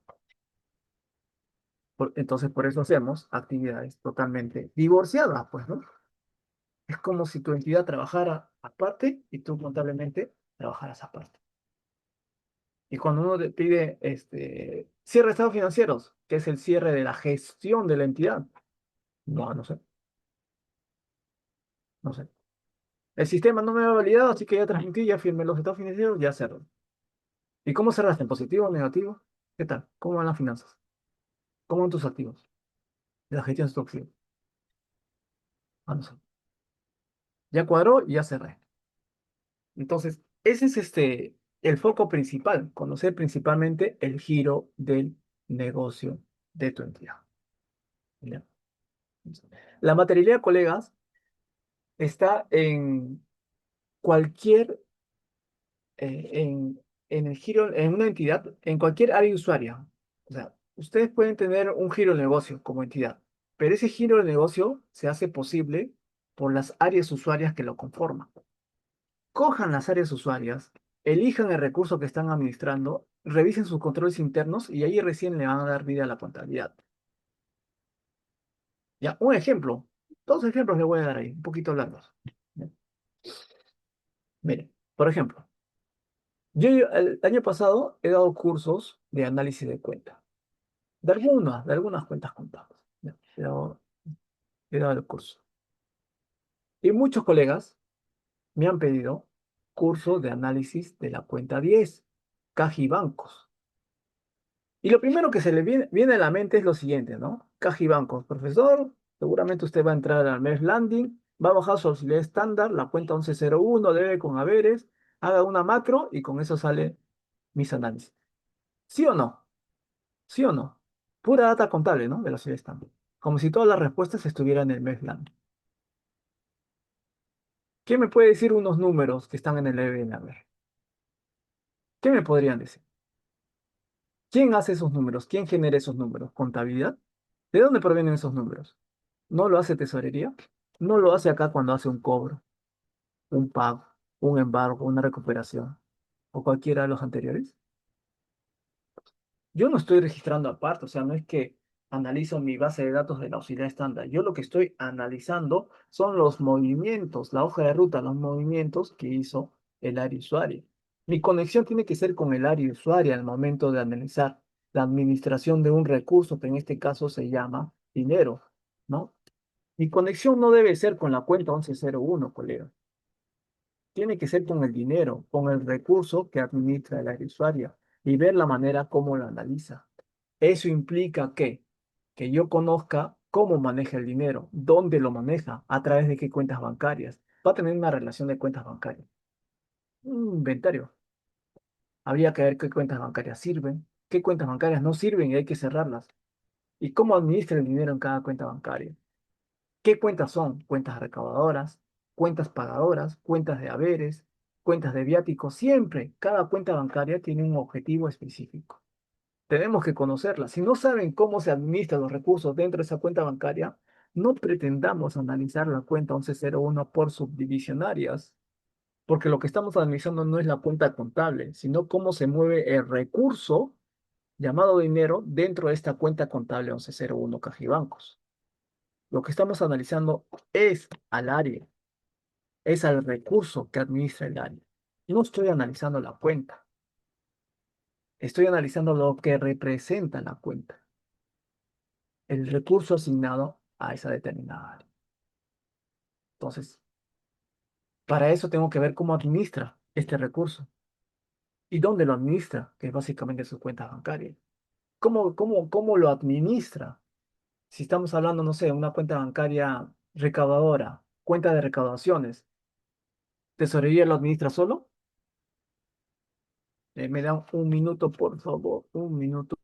Entonces, por eso hacemos actividades totalmente divorciadas, pues, ¿no? Es como si tu entidad trabajara aparte y tú contablemente trabajaras aparte. Y cuando uno te pide cierre de estados financieros, que es el cierre de la gestión de la entidad, no sé, no sé. El sistema no me ha validado, así que ya transmití, ya firmé los estados financieros, ya cerré. ¿Y cómo cerraste? ¿En positivo o negativo? ¿Qué tal? ¿Cómo van las finanzas? ¿Cómo van tus activos? La gestión de tus activos. Ah, no sé. Ya cuadró y ya cerré. Entonces, ese es el foco principal, conocer principalmente el giro del negocio de tu entidad. ¿Ya? La materialidad, colegas, está en cualquier, en el giro, en una entidad, en cualquier área usuaria. O sea, ustedes pueden tener un giro de negocio como entidad, pero ese giro de negocio se hace posible por las áreas usuarias que lo conforman. Cojan las áreas usuarias, elijan el recurso que están administrando, revisen sus controles internos y ahí recién le van a dar vida a la contabilidad. Ya, un ejemplo. Dos ejemplos le voy a dar ahí, un poquito largos. ¿Ya? Miren, por ejemplo, yo el año pasado he dado cursos de análisis de cuenta, de algunas cuentas contables. ¿Ya? He dado el curso. Y muchos colegas me han pedido cursos de análisis de la cuenta 10, caja y bancos. Y lo primero que se le viene a la mente es lo siguiente, ¿no? Caja y bancos, profesor, seguramente usted va a entrar al MEF Landing, va a bajar su auxiliar estándar, la cuenta 1101, debe con haberes, haga una macro y con eso sale mis análisis. ¿Sí o no? ¿Sí o no? Pura data contable, ¿no? De la auxiliar estándar. Como si todas las respuestas estuvieran en el MEF Landing. ¿Quién me puede decir unos números que están en el EBN? A ver, ¿qué me podrían decir? ¿Quién hace esos números? ¿Quién genera esos números? ¿Contabilidad? ¿De dónde provienen esos números? ¿No lo hace tesorería? ¿No lo hace acá cuando hace un cobro, un pago, un embargo, una recuperación o cualquiera de los anteriores? Yo no estoy registrando aparte, o sea, no es que analizo mi base de datos de la auxiliar estándar. Yo lo que estoy analizando son los movimientos, la hoja de ruta, los movimientos que hizo el área usuaria. Mi conexión tiene que ser con el área usuaria al momento de analizar la administración de un recurso, que en este caso se llama dinero, ¿no? Mi conexión no debe ser con la cuenta 1101, colega. Tiene que ser con el dinero, con el recurso que administra el área usuaria y ver la manera como lo analiza. Eso implica que yo conozca cómo maneja el dinero, dónde lo maneja, a través de qué cuentas bancarias. Va a tener una relación de cuentas bancarias. Un inventario. Habría que ver qué cuentas bancarias sirven, qué cuentas bancarias no sirven y hay que cerrarlas. Y cómo administra el dinero en cada cuenta bancaria. ¿Qué cuentas son? Cuentas recaudadoras, cuentas pagadoras, cuentas de haberes, cuentas de viáticos. Siempre, cada cuenta bancaria tiene un objetivo específico. Tenemos que conocerla. Si no saben cómo se administran los recursos dentro de esa cuenta bancaria, no pretendamos analizar la cuenta 1101 por subdivisionarias, porque lo que estamos analizando no es la cuenta contable, sino cómo se mueve el recurso llamado dinero dentro de esta cuenta contable 1101 Cajibancos. Lo que estamos analizando es al área, es al recurso que administra el área. No estoy analizando la cuenta, estoy analizando lo que representa la cuenta, el recurso asignado a esa determinada área. Entonces, para eso tengo que ver cómo administra este recurso y dónde lo administra, que es básicamente su cuenta bancaria. ¿Cómo lo administra? Si estamos hablando, no sé, una cuenta bancaria recaudadora, cuenta de recaudaciones, ¿tesorería lo administra solo? Me dan un minuto, por favor, un minuto.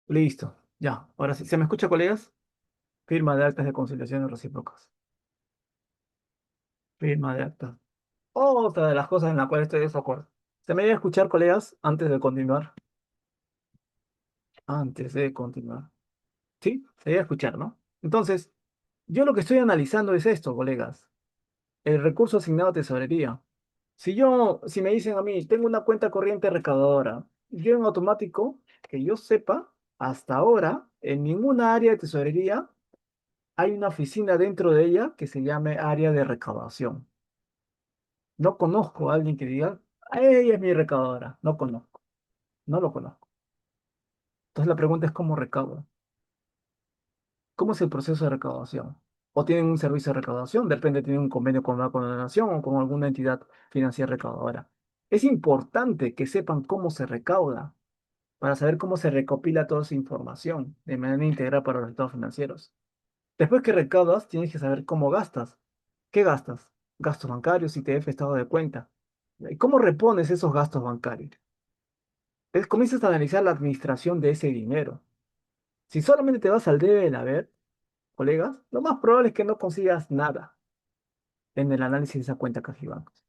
Listo, ya. Ahora sí, ¿se me escucha, colegas? Firma de actas de conciliaciones recíprocas. Firma de actas. Otra de las cosas en la cual estoy de desacuerdo. ¿Se me debe escuchar, colegas, antes de continuar? Antes de continuar. ¿Sí? Se debe escuchar, ¿no? Entonces, yo lo que estoy analizando es esto, colegas. El recurso asignado a tesorería. Si me dicen a mí, tengo una cuenta corriente recaudadora, yo en automático, que yo sepa, hasta ahora, en ninguna área de tesorería hay una oficina dentro de ella que se llame área de recaudación. No conozco a alguien que diga, ella es mi recaudadora. No conozco, no lo conozco. Entonces la pregunta es cómo recauda. ¿Cómo es el proceso de recaudación? ¿O tienen un servicio de recaudación? Depende, tienen un convenio con la nación o con alguna entidad financiera recaudadora. Es importante que sepan cómo se recauda para saber cómo se recopila toda esa información de manera integral para los estados financieros. Después que recaudas, tienes que saber cómo gastas. ¿Qué gastas? Gastos bancarios, ITF, estado de cuenta. ¿Y cómo repones esos gastos bancarios? Entonces comienzas a analizar la administración de ese dinero. Si solamente te vas al debe del haber, colegas, lo más probable es que no consigas nada en el análisis de esa cuenta Cajibancos.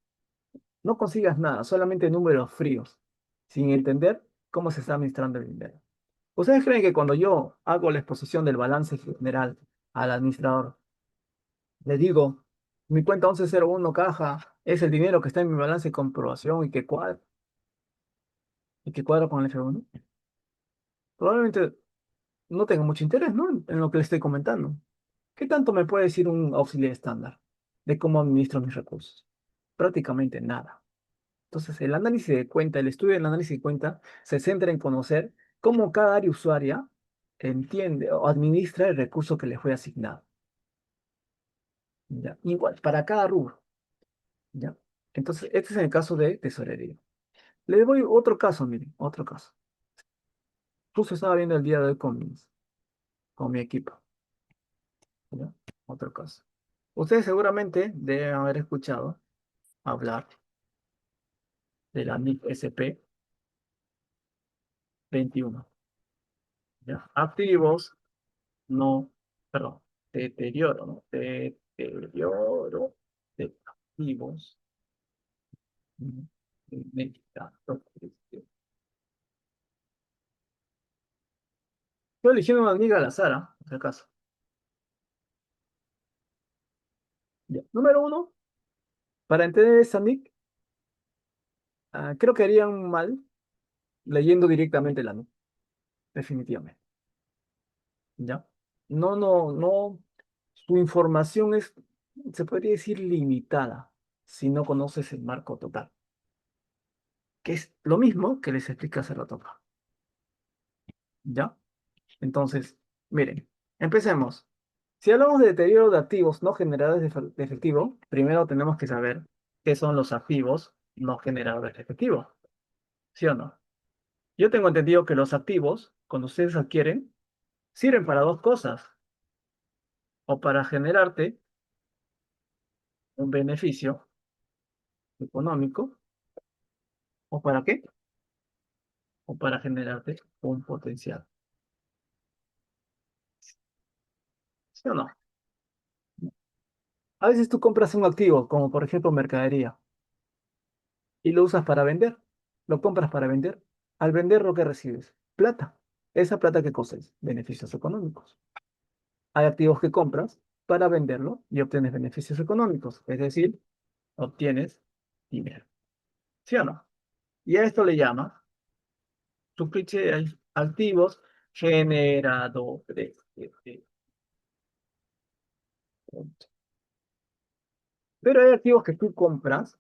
No consigas nada, solamente números fríos, sin entender cómo se está administrando el dinero. ¿Ustedes creen que cuando yo hago la exposición del balance general al administrador, le digo, mi cuenta 1101 caja es el dinero que está en mi balance de comprobación y que cuadra con el F1? Probablemente no tenga mucho interés, ¿no? En lo que le estoy comentando. ¿Qué tanto me puede decir un auxiliar estándar de cómo administro mis recursos? Prácticamente nada. Entonces, el análisis de cuenta, el estudio del análisis de cuenta se centra en conocer cómo cada área usuaria entiende o administra el recurso que le fue asignado. ¿Ya? Igual, para cada rubro. ¿Ya? Entonces, este es el caso de tesorería. Le doy otro caso, miren, otro caso. Justo estaba viendo el día de hoy con mi equipo. ¿Ya? Otro caso. Ustedes seguramente deben haber escuchado hablar de la NIC SP 21. ¿Ya? Activos, no, perdón, deterioro, ¿no? Deterioro de activos. ¿No? Medicamentos. Estoy eligiendo una amiga al azar, ¿ah? Por si acaso. Ya. Número uno, para entender esa NIC, creo que harían mal leyendo directamente la NIC, definitivamente. ¿Ya? No, no, no. Su información es, se podría decir, limitada si no conoces el marco total, que es lo mismo que les expliqué hace rato acá. ¿Ya? Entonces, miren, empecemos. Si hablamos de deterioro de activos no generadores de efectivo, primero tenemos que saber qué son los activos no generadores de efectivo, ¿sí o no? Yo tengo entendido que los activos, cuando ustedes adquieren, sirven para dos cosas, o para generarte un beneficio económico, ¿o para qué? O para generarte un potencial, ¿sí o no? A veces tú compras un activo, como por ejemplo mercadería, y lo usas para vender. Lo compras para vender. Al vender, lo que recibes, plata. Esa plata que cosas, beneficios económicos. Hay activos que compras para venderlo y obtienes beneficios económicos, es decir, obtienes dinero. ¿Sí o no? Y a esto le llama tu ficha de activos generadores de puntos. Pero hay activos que tú compras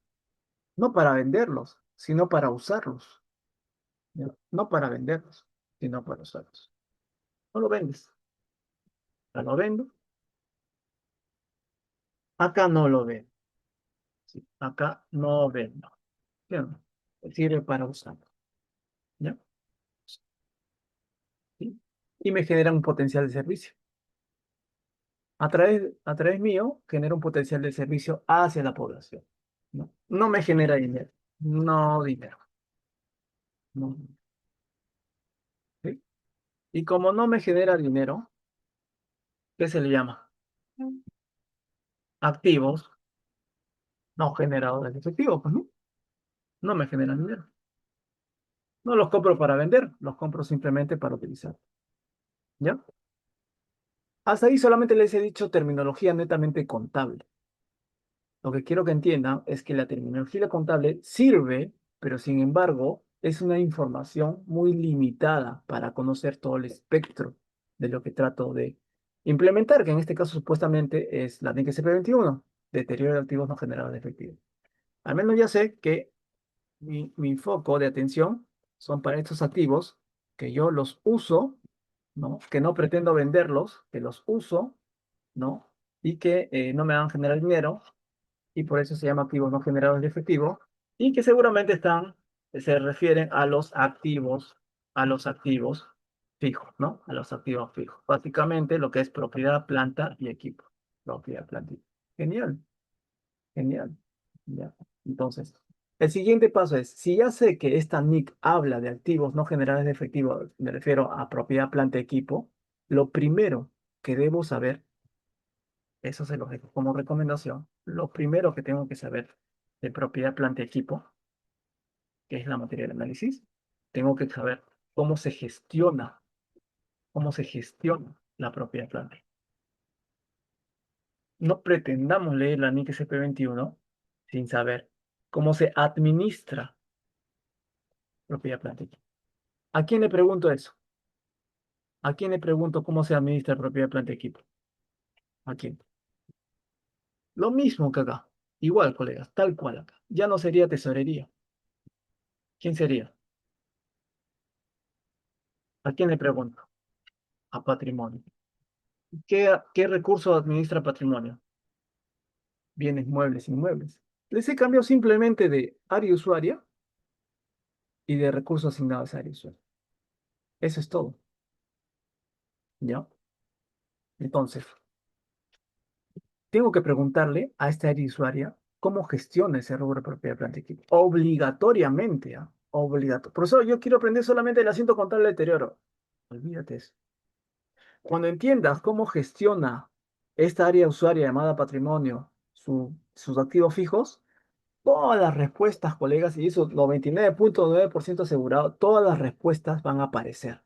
no para venderlos, sino para usarlos. ¿Ya? No para venderlos, sino para usarlos. No lo vendes. Acá lo vendo, acá no lo vendo. Sí, acá no vendo. ¿Sí o no? Sirve para usarlo. ¿Ya? ¿Sí? Y me genera un potencial de servicio. A través mío, genera un potencial de servicio hacia la población. ¿No? No me genera dinero. No dinero. No. ¿Sí? Y como no me genera dinero, ¿qué se le llama? Activos no generadores de efectivo, pues no. No me generan dinero. No los compro para vender, los compro simplemente para utilizar. ¿Ya? Hasta ahí solamente les he dicho terminología netamente contable. Lo que quiero que entiendan es que la terminología contable sirve, pero sin embargo es una información muy limitada para conocer todo el espectro de lo que trato de implementar, que en este caso supuestamente es la NIC CP21, deterioro de activos no generados de efectivo. Al menos ya sé que mi foco de atención son para estos activos que yo los uso, ¿no? Que no pretendo venderlos, que los uso, ¿no? Y que no me van a generar dinero, y por eso se llama activos no generados de efectivo, y que seguramente se refieren a los activos fijos, ¿no? A los activos fijos. Básicamente lo que es propiedad, planta y equipo. Propiedad, planta y equipo. Genial, genial. Ya. Entonces, el siguiente paso es, si ya sé que esta NIC habla de activos no generados de efectivo, me refiero a propiedad, planta, equipo, lo primero que debo saber, eso se lo dejo como recomendación, lo primero que tengo que saber de propiedad, planta, equipo, que es la materia del análisis, tengo que saber cómo se gestiona la propiedad, planta. No pretendamos leer la NIC CP21 sin saber cómo se administra propiedad, planta, equipo. ¿A quién le pregunto eso? ¿A quién le pregunto cómo se administra propiedad, planta, equipo? ¿A quién? Lo mismo que acá. Igual, colegas, tal cual acá. Ya no sería tesorería. ¿Quién sería? ¿A quién le pregunto? a patrimonio. ¿Qué recurso administra patrimonio? Bienes muebles, inmuebles. Les he cambiado simplemente de área usuaria y de recursos asignados a área usuaria. Eso es todo, ¿ya? Entonces, tengo que preguntarle a esta área usuaria cómo gestiona ese rubro de propiedad, planta y equipo. Obligatoriamente, ¿ah? Obligatorio. Por eso yo quiero aprender solamente el asiento contable de deterioro. Olvídate eso. Cuando entiendas cómo gestiona esta área usuaria llamada patrimonio sus activos fijos, todas las respuestas, colegas, y eso 99.9% asegurado, todas las respuestas van a aparecer.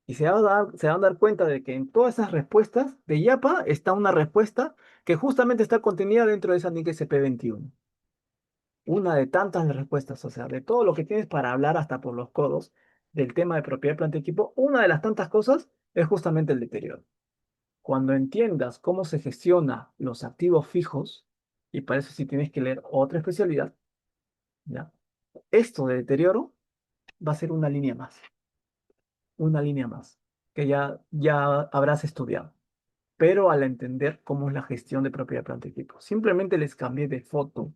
Y se van a dar cuenta de que en todas esas respuestas de YAPA está una respuesta que justamente está contenida dentro de esa NIC SP21. Una de tantas respuestas, o sea, de todo lo que tienes para hablar hasta por los codos del tema de propiedad, planta y equipo, una de las tantas cosas es justamente el deterioro. Cuando entiendas cómo se gestiona los activos fijos, y para eso sí tienes que leer otra especialidad, ¿ya? Esto de deterioro va a ser una línea más, que ya habrás estudiado. Pero al entender cómo es la gestión de propiedad, planta y equipo, simplemente les cambié de foto,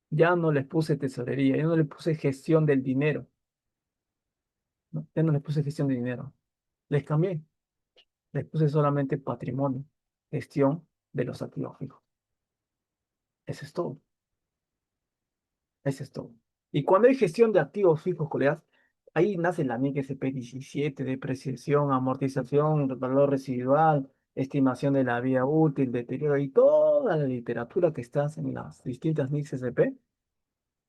ya no les puse tesorería, ya no les puse gestión del dinero, ¿no? Ya no les puse gestión de dinero, les cambié, les puse solamente patrimonio, gestión de los activos fijos. Eso es todo. Eso es todo. Y cuando hay gestión de activos fijos, colegas, ahí nace la NIC SP17, depreciación, amortización, valor residual, estimación de la vida útil, deterioro y toda la literatura que está en las distintas NICs SP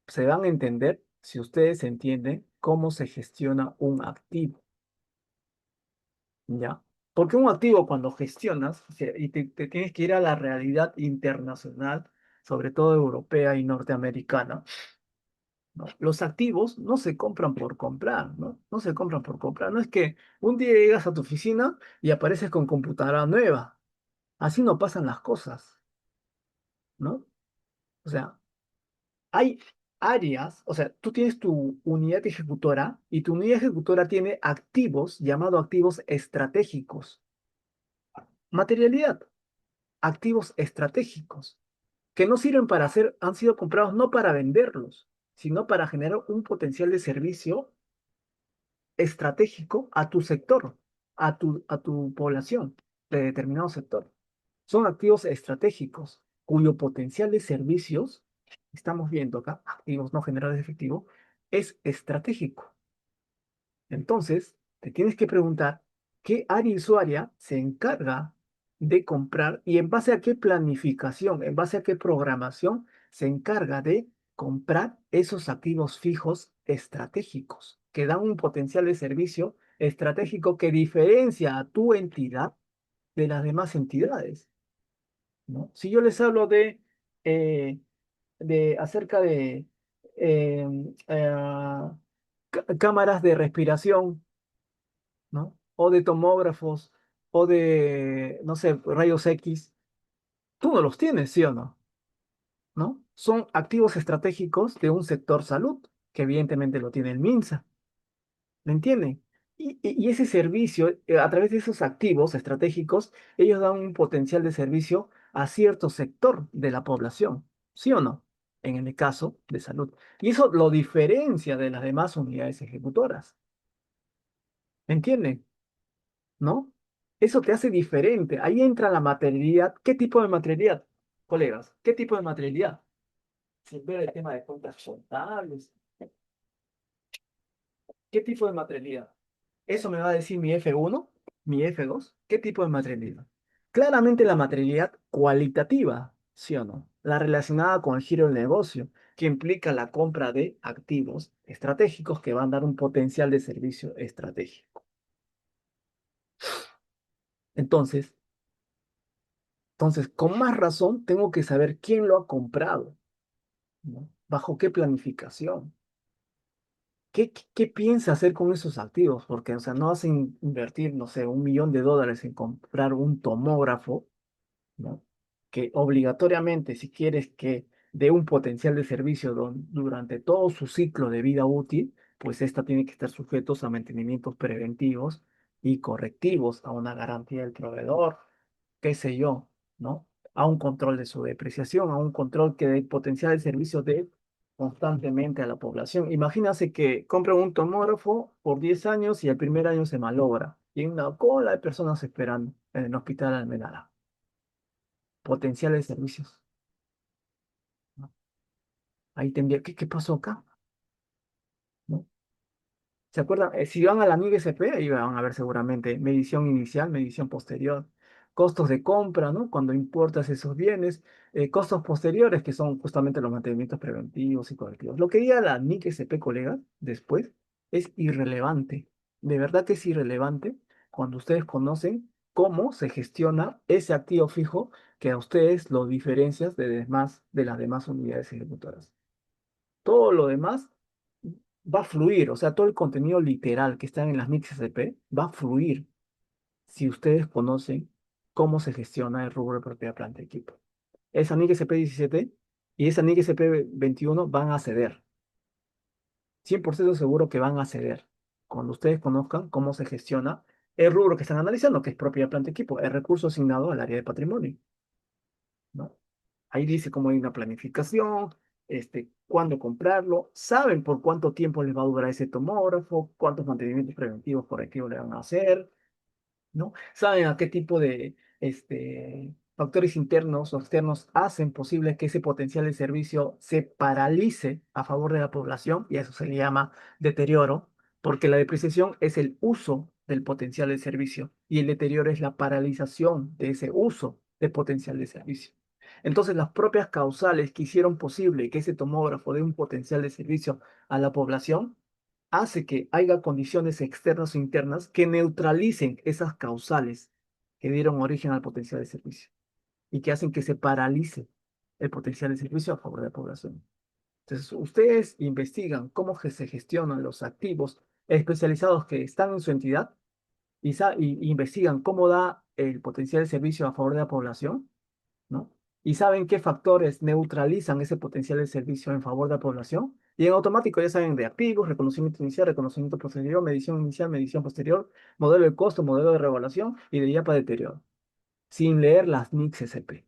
se van a entender si ustedes entienden cómo se gestiona un activo, ¿ya? Porque un activo cuando gestionas, o sea, y te tienes que ir a la realidad internacional, sobre todo europea y norteamericana, ¿no? Los activos no se compran por comprar, ¿no? No se compran por comprar. No es que un día llegas a tu oficina y apareces con computadora nueva. Así no pasan las cosas, ¿no? O sea, hay áreas, o sea, tú tienes tu unidad ejecutora y tu unidad ejecutora tiene activos llamados activos estratégicos. Materialidad, activos estratégicos, que no sirven para hacer, han sido comprados no para venderlos, sino para generar un potencial de servicio estratégico a tu sector, a tu población de determinado sector. Son activos estratégicos cuyo potencial de servicios, estamos viendo acá, activos no generadores de efectivo, es estratégico. Entonces, te tienes que preguntar qué área usuaria se encarga de comprar y en base a qué planificación, en base a qué programación se encarga de comprar esos activos fijos estratégicos que dan un potencial de servicio estratégico que diferencia a tu entidad de las demás entidades, ¿no? Si yo les hablo eh, acerca de eh, eh, cámaras de respiración, ¿no? O de tomógrafos, o de, no sé, rayos X. Tú no los tienes, ¿sí o no? ¿No? Son activos estratégicos de un sector salud, que evidentemente lo tiene el MINSA. ¿Me entienden? Y ese servicio, a través de esos activos estratégicos, ellos dan un potencial de servicio a cierto sector de la población, ¿sí o no? En el caso de salud. Y eso lo diferencia de las demás unidades ejecutoras. ¿Me entienden? ¿No? Eso te hace diferente. Ahí entra la materialidad. ¿Qué tipo de materialidad, colegas? ¿Qué tipo de materialidad? Sin ver el tema de cuentas contables. ¿Qué tipo de materialidad? Eso me va a decir mi F1, mi F2. ¿Qué tipo de materialidad? Claramente la materialidad cualitativa, ¿sí o no? La relacionada con el giro del negocio, que implica la compra de activos estratégicos que van a dar un potencial de servicio estratégico. Entonces, con más razón, tengo que saber quién lo ha comprado, ¿no? ¿Bajo qué planificación? ¿Qué piensa hacer con esos activos? Porque, o sea, no vas a invertir, no sé, $1 millón en comprar un tomógrafo, ¿no? Que obligatoriamente, si quieres que dé un potencial de servicio durante todo su ciclo de vida útil, pues esta tiene que estar sujetos a mantenimientos preventivos y correctivos a una garantía del proveedor, qué sé yo, ¿no? A un control de su depreciación, a un control que dé potencial el servicio de constantemente a la población. Imagínate que compran un tomógrafo por 10 años y el primer año se malogra. Y hay una cola de personas esperando en el hospital Almenara. Potenciales servicios, ¿no? Ahí tendría, ¿qué pasó acá? ¿No? ¿Se acuerdan? Si van a la MIG-SP, ahí van a ver seguramente medición inicial, medición posterior, costos de compra, ¿no? Cuando importas esos bienes, costos posteriores, que son justamente los mantenimientos preventivos y correctivos. Lo que diga la MIG-SP, colegas, después, es irrelevante. De verdad que es irrelevante cuando ustedes conocen cómo se gestiona ese activo fijo que a ustedes lo diferencias de las demás unidades ejecutoras. Todo lo demás va a fluir, o sea, todo el contenido literal que está en las NICs SP va a fluir si ustedes conocen cómo se gestiona el rubro de propiedad, planta y equipo. Esa NIC SP 17 y esa NIC SP 21 van a ceder. 100% seguro que van a ceder. Cuando ustedes conozcan cómo se gestiona el rubro que están analizando, que es propiedad, planta y equipo, el recurso asignado al área de patrimonio, ¿no? Ahí dice cómo hay una planificación, cuándo comprarlo, saben por cuánto tiempo les va a durar ese tomógrafo, cuántos mantenimientos preventivos correctivos le van a hacer, ¿no? Saben a qué tipo de factores internos o externos hacen posible que ese potencial de servicio se paralice a favor de la población, y a eso se le llama deterioro, porque la depreciación es el uso del potencial de servicio y el deterioro es la paralización de ese uso de potencial de servicio. Entonces, las propias causales que hicieron posible que ese tomógrafo dé un potencial de servicio a la población hace que haya condiciones externas o internas que neutralicen esas causales que dieron origen al potencial de servicio y que hacen que se paralice el potencial de servicio a favor de la población. Entonces, ustedes investigan cómo se gestionan los activos especializados que están en su entidad y investigan cómo da el potencial de servicio a favor de la población, ¿no? Y saben qué factores neutralizan ese potencial de servicio en favor de la población. Y en automático ya saben de activos, reconocimiento inicial, reconocimiento posterior, medición inicial, medición posterior, modelo de costo, modelo de revaluación y de IAPA deterioro. Sin leer las NICs SP,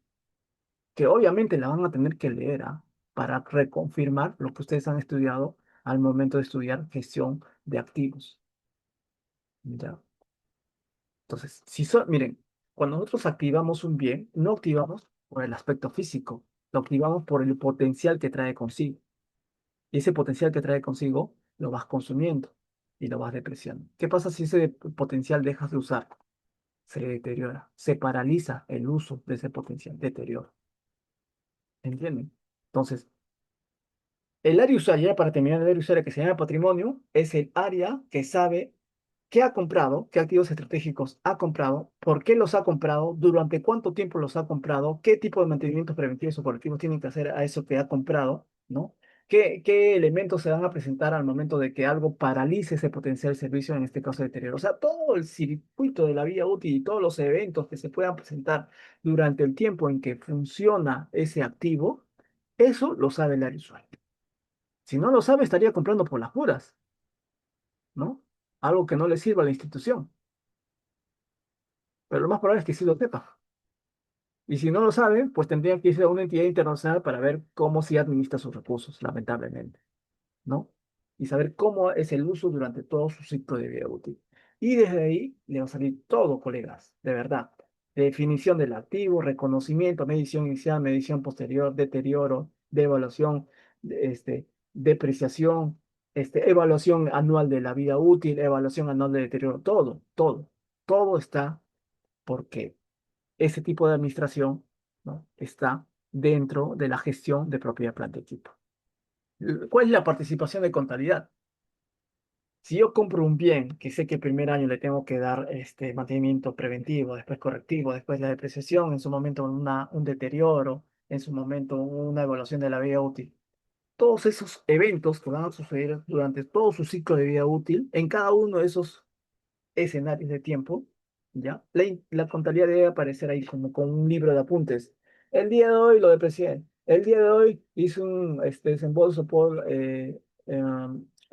que obviamente la van a tener que leer, ¿ah? Para reconfirmar lo que ustedes han estudiado al momento de estudiar gestión de activos. ¿Ya? Entonces, miren, cuando nosotros activamos un bien, no activamos por el aspecto físico, lo activamos por el potencial que trae consigo. Y ese potencial que trae consigo lo vas consumiendo y lo vas depreciando. ¿Qué pasa si ese potencial dejas de usar? Se deteriora, se paraliza el uso de ese potencial, deterioro. ¿Entienden? Entonces, el área usuaria, para terminar, el área usuaria que se llama patrimonio, es el área que sabe qué ha comprado, qué activos estratégicos ha comprado, por qué los ha comprado, durante cuánto tiempo los ha comprado, qué tipo de mantenimientos preventivos o correctivos tienen que hacer a eso que ha comprado, ¿no? ¿Qué elementos se van a presentar al momento de que algo paralice ese potencial servicio, en este caso de deterioro? O sea, todo el circuito de la vía útil y todos los eventos que se puedan presentar durante el tiempo en que funciona ese activo, eso lo sabe el área usuaria. Si no lo sabe, estaría comprando por las puras, ¿no? Algo que no le sirva a la institución. Pero lo más probable es que sí lo sepa. Y si no lo sabe, pues tendría que irse a una entidad internacional para ver cómo se administra sus recursos, lamentablemente, ¿no? Y saber cómo es el uso durante todo su ciclo de vida útil. Y desde ahí le va a salir todo, colegas, de verdad. Definición del activo, reconocimiento, medición inicial, medición posterior, deterioro, devaluación, depreciación, evaluación anual de la vida útil, evaluación anual de deterioro, todo, todo, todo está porque ese tipo de administración, ¿no? Está dentro de la gestión de propiedad, planta y equipo. ¿Cuál es la participación de contabilidad? Si yo compro un bien que sé que el primer año le tengo que dar mantenimiento preventivo, después correctivo, después la depreciación, en su momento un deterioro, en su momento una evaluación de la vida útil. Todos esos eventos que van a suceder durante todo su ciclo de vida útil, en cada uno de esos escenarios de tiempo, ¿ya? La contabilidad debe aparecer ahí como con un libro de apuntes. El día de hoy lo deprecié. El día de hoy hice un desembolso por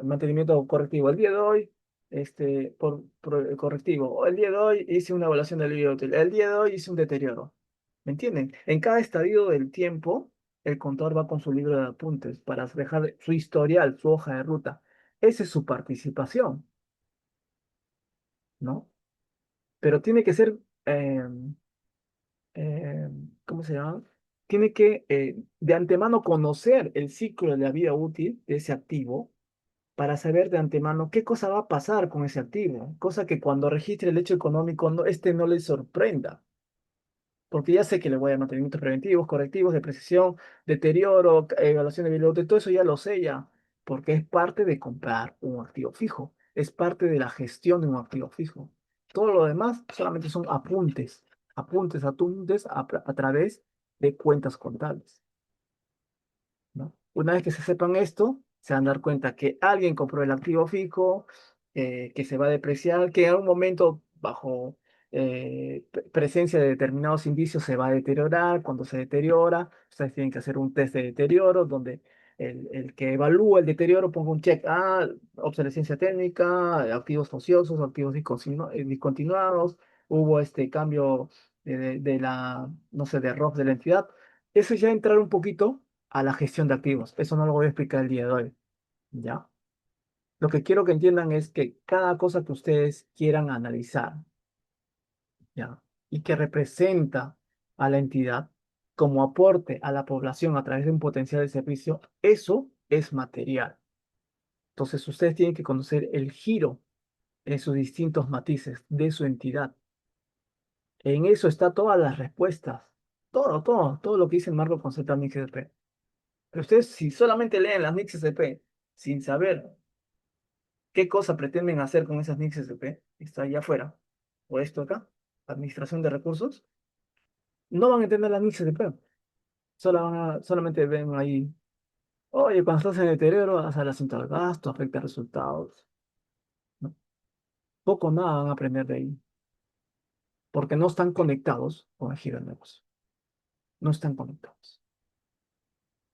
mantenimiento correctivo. El día de hoy. por correctivo. O el día de hoy hice una evaluación del video útil. El día de hoy hice un deterioro. ¿Me entienden? En cada estadio del tiempo, el contador va con su libro de apuntes para dejar su historial, su hoja de ruta. Esa es su participación, ¿no? Pero tiene que ser, eh, eh, ¿cómo se llama? Tiene que de antemano conocer el ciclo de la vida útil de ese activo para saber de antemano qué cosa va a pasar con ese activo, cosa que cuando registre el hecho económico no le sorprenda, porque ya sé que le voy a dar mantenimientos preventivos, correctivos, depreciación, deterioro, evaluación de bilote, todo eso ya lo sé ya, porque es parte de comprar un activo fijo, es parte de la gestión de un activo fijo. Todo lo demás solamente son apuntes, apuntes a través de cuentas contables, ¿no? Una vez que se sepan esto, se van a dar cuenta que alguien compró el activo fijo, que se va a depreciar, que en algún momento, bajo presencia de determinados indicios, se va a deteriorar. Cuando se deteriora, ustedes tienen que hacer un test de deterioro donde el que evalúa el deterioro ponga un check, obsolescencia técnica, activos ociosos, activos discontinuados, hubo este cambio de la, no sé, de ROF de la entidad. Eso ya entrar un poquito a la gestión de activos. Eso no lo voy a explicar el día de hoy, ¿ya? Lo que quiero que entiendan es que cada cosa que ustedes quieran analizar, ¿ya? Y que representa a la entidad como aporte a la población a través de un potencial de servicio, eso es material. Entonces, ustedes tienen que conocer el giro en sus distintos matices de su entidad. En eso está todas las respuestas. Todo lo que dice el marco conceptual de GDP. Pero ustedes, si solamente leen las NICs SP sin saber qué cosa pretenden hacer con esas NICs SP, está allá afuera, o esto acá, administración de recursos, no van a entender las NICs SP. Solamente ven ahí, oye, cuando estás en deterioro, hace el asunto del gasto, afecta resultados. ¿No? Poco o nada van a aprender de ahí, porque no están conectados con el giro del negocio. No están conectados.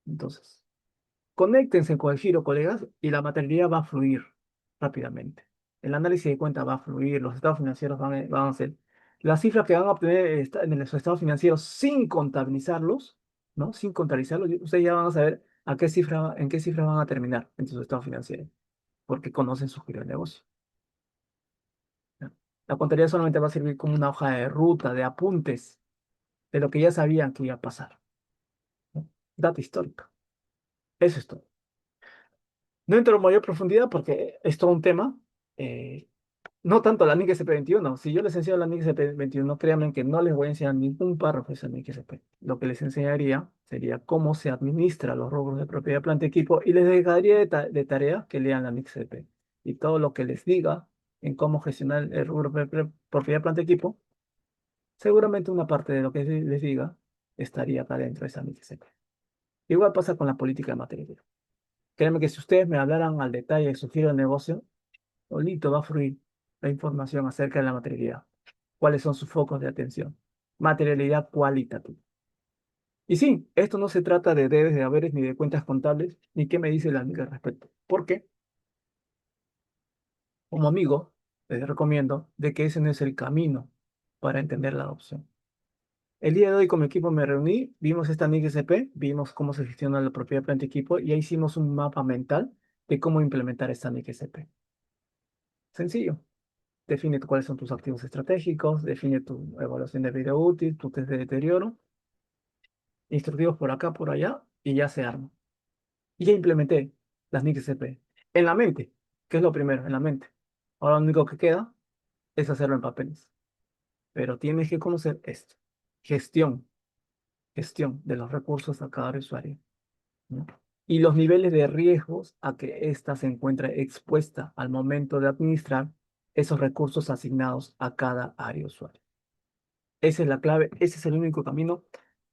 Entonces, conéctense con el giro, colegas, y la materialidad va a fluir rápidamente. El análisis de cuenta va a fluir, los estados financieros van a ser. Las cifras que van a obtener en los estados financieros sin contabilizarlos, ¿no? Sin contabilizarlos, ustedes ya van a saber en qué cifra van a terminar en sus estados financieros, porque conocen su giro de negocio. ¿No? La contabilidad solamente va a servir como una hoja de ruta, de apuntes, de lo que ya sabían que iba a pasar. ¿No? Data histórica. Eso es todo. No entro en mayor profundidad porque es todo un tema. eh, no tanto la NIC SP21. Si yo les enseño la NIC SP21, créanme que no les voy a enseñar ningún párrafo de esa NIC SP. Lo que les enseñaría sería cómo se administra los rubros de propiedad, planta y equipo y les dejaría de tarea que lean la NIC SP. Y todo lo que les diga en cómo gestionar el rubro de propiedad, planta y equipo, seguramente una parte de lo que les diga estaría acá dentro de esa NIC SP. Igual pasa con la política de materia. Créanme que si ustedes me hablaran al detalle de su giro de negocio, solito va a fluir la información acerca de la materialidad. ¿Cuáles son sus focos de atención? Materialidad cualitativa. Y sí, esto no se trata de debes, de haberes, ni de cuentas contables, ni qué me dice la amiga al respecto. Porque, como amigo, les recomiendo de que ese no es el camino para entender la adopción. El día de hoy con mi equipo me reuní, vimos esta NIC SP, vimos cómo se gestiona la propiedad planta equipo y ahí hicimos un mapa mental de cómo implementar esta NIC SP. Sencillo. Define cuáles son tus activos estratégicos, define tu evaluación de vida útil, tu test de deterioro, instructivos por acá, por allá, y ya se arma. Y ya implementé las NIC CP en la mente, que es lo primero, en la mente. Ahora lo único que queda es hacerlo en papeles. Pero tienes que conocer esto. Gestión, gestión de los recursos a cada usuario, ¿no? Y los niveles de riesgos a que ésta se encuentre expuesta al momento de administrar esos recursos asignados a cada área usuario. Esa es la clave, ese es el único camino,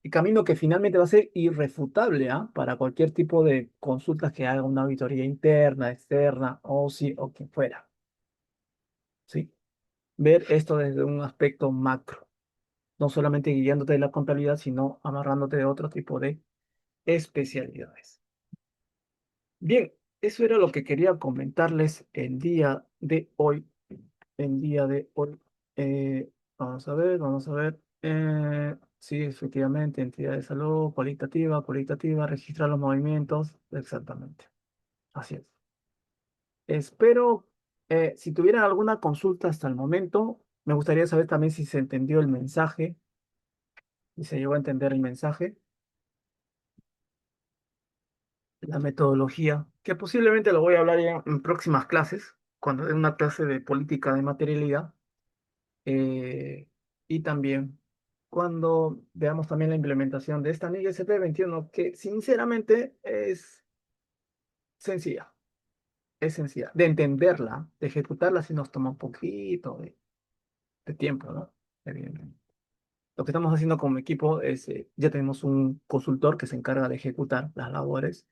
y camino que finalmente va a ser irrefutable, para cualquier tipo de consultas que haga una auditoría interna, externa, o si o quien fuera, ¿sí? Ver esto desde un aspecto macro, no solamente guiándote de la contabilidad, sino amarrándote de otro tipo de especialidades. Bien, Eso era lo que quería comentarles el día de hoy. El día de hoy. Vamos a ver, vamos a ver. Sí, efectivamente, entidad de salud, cualitativa, cualitativa, registrar los movimientos. Exactamente. Así es. Espero, si tuvieran alguna consulta hasta el momento, me gustaría saber también si se entendió el mensaje, si se llegó a entender el mensaje, la metodología, que posiblemente lo voy a hablar ya en próximas clases, cuando dé una clase de política de materialidad, y también cuando veamos también la implementación de esta NIC SP21, que sinceramente sencilla, es sencilla, de entenderla, de ejecutarla, si nos toma un poquito de tiempo, ¿no? Evidentemente. Lo que estamos haciendo como equipo es, ya tenemos un consultor que se encarga de ejecutar las labores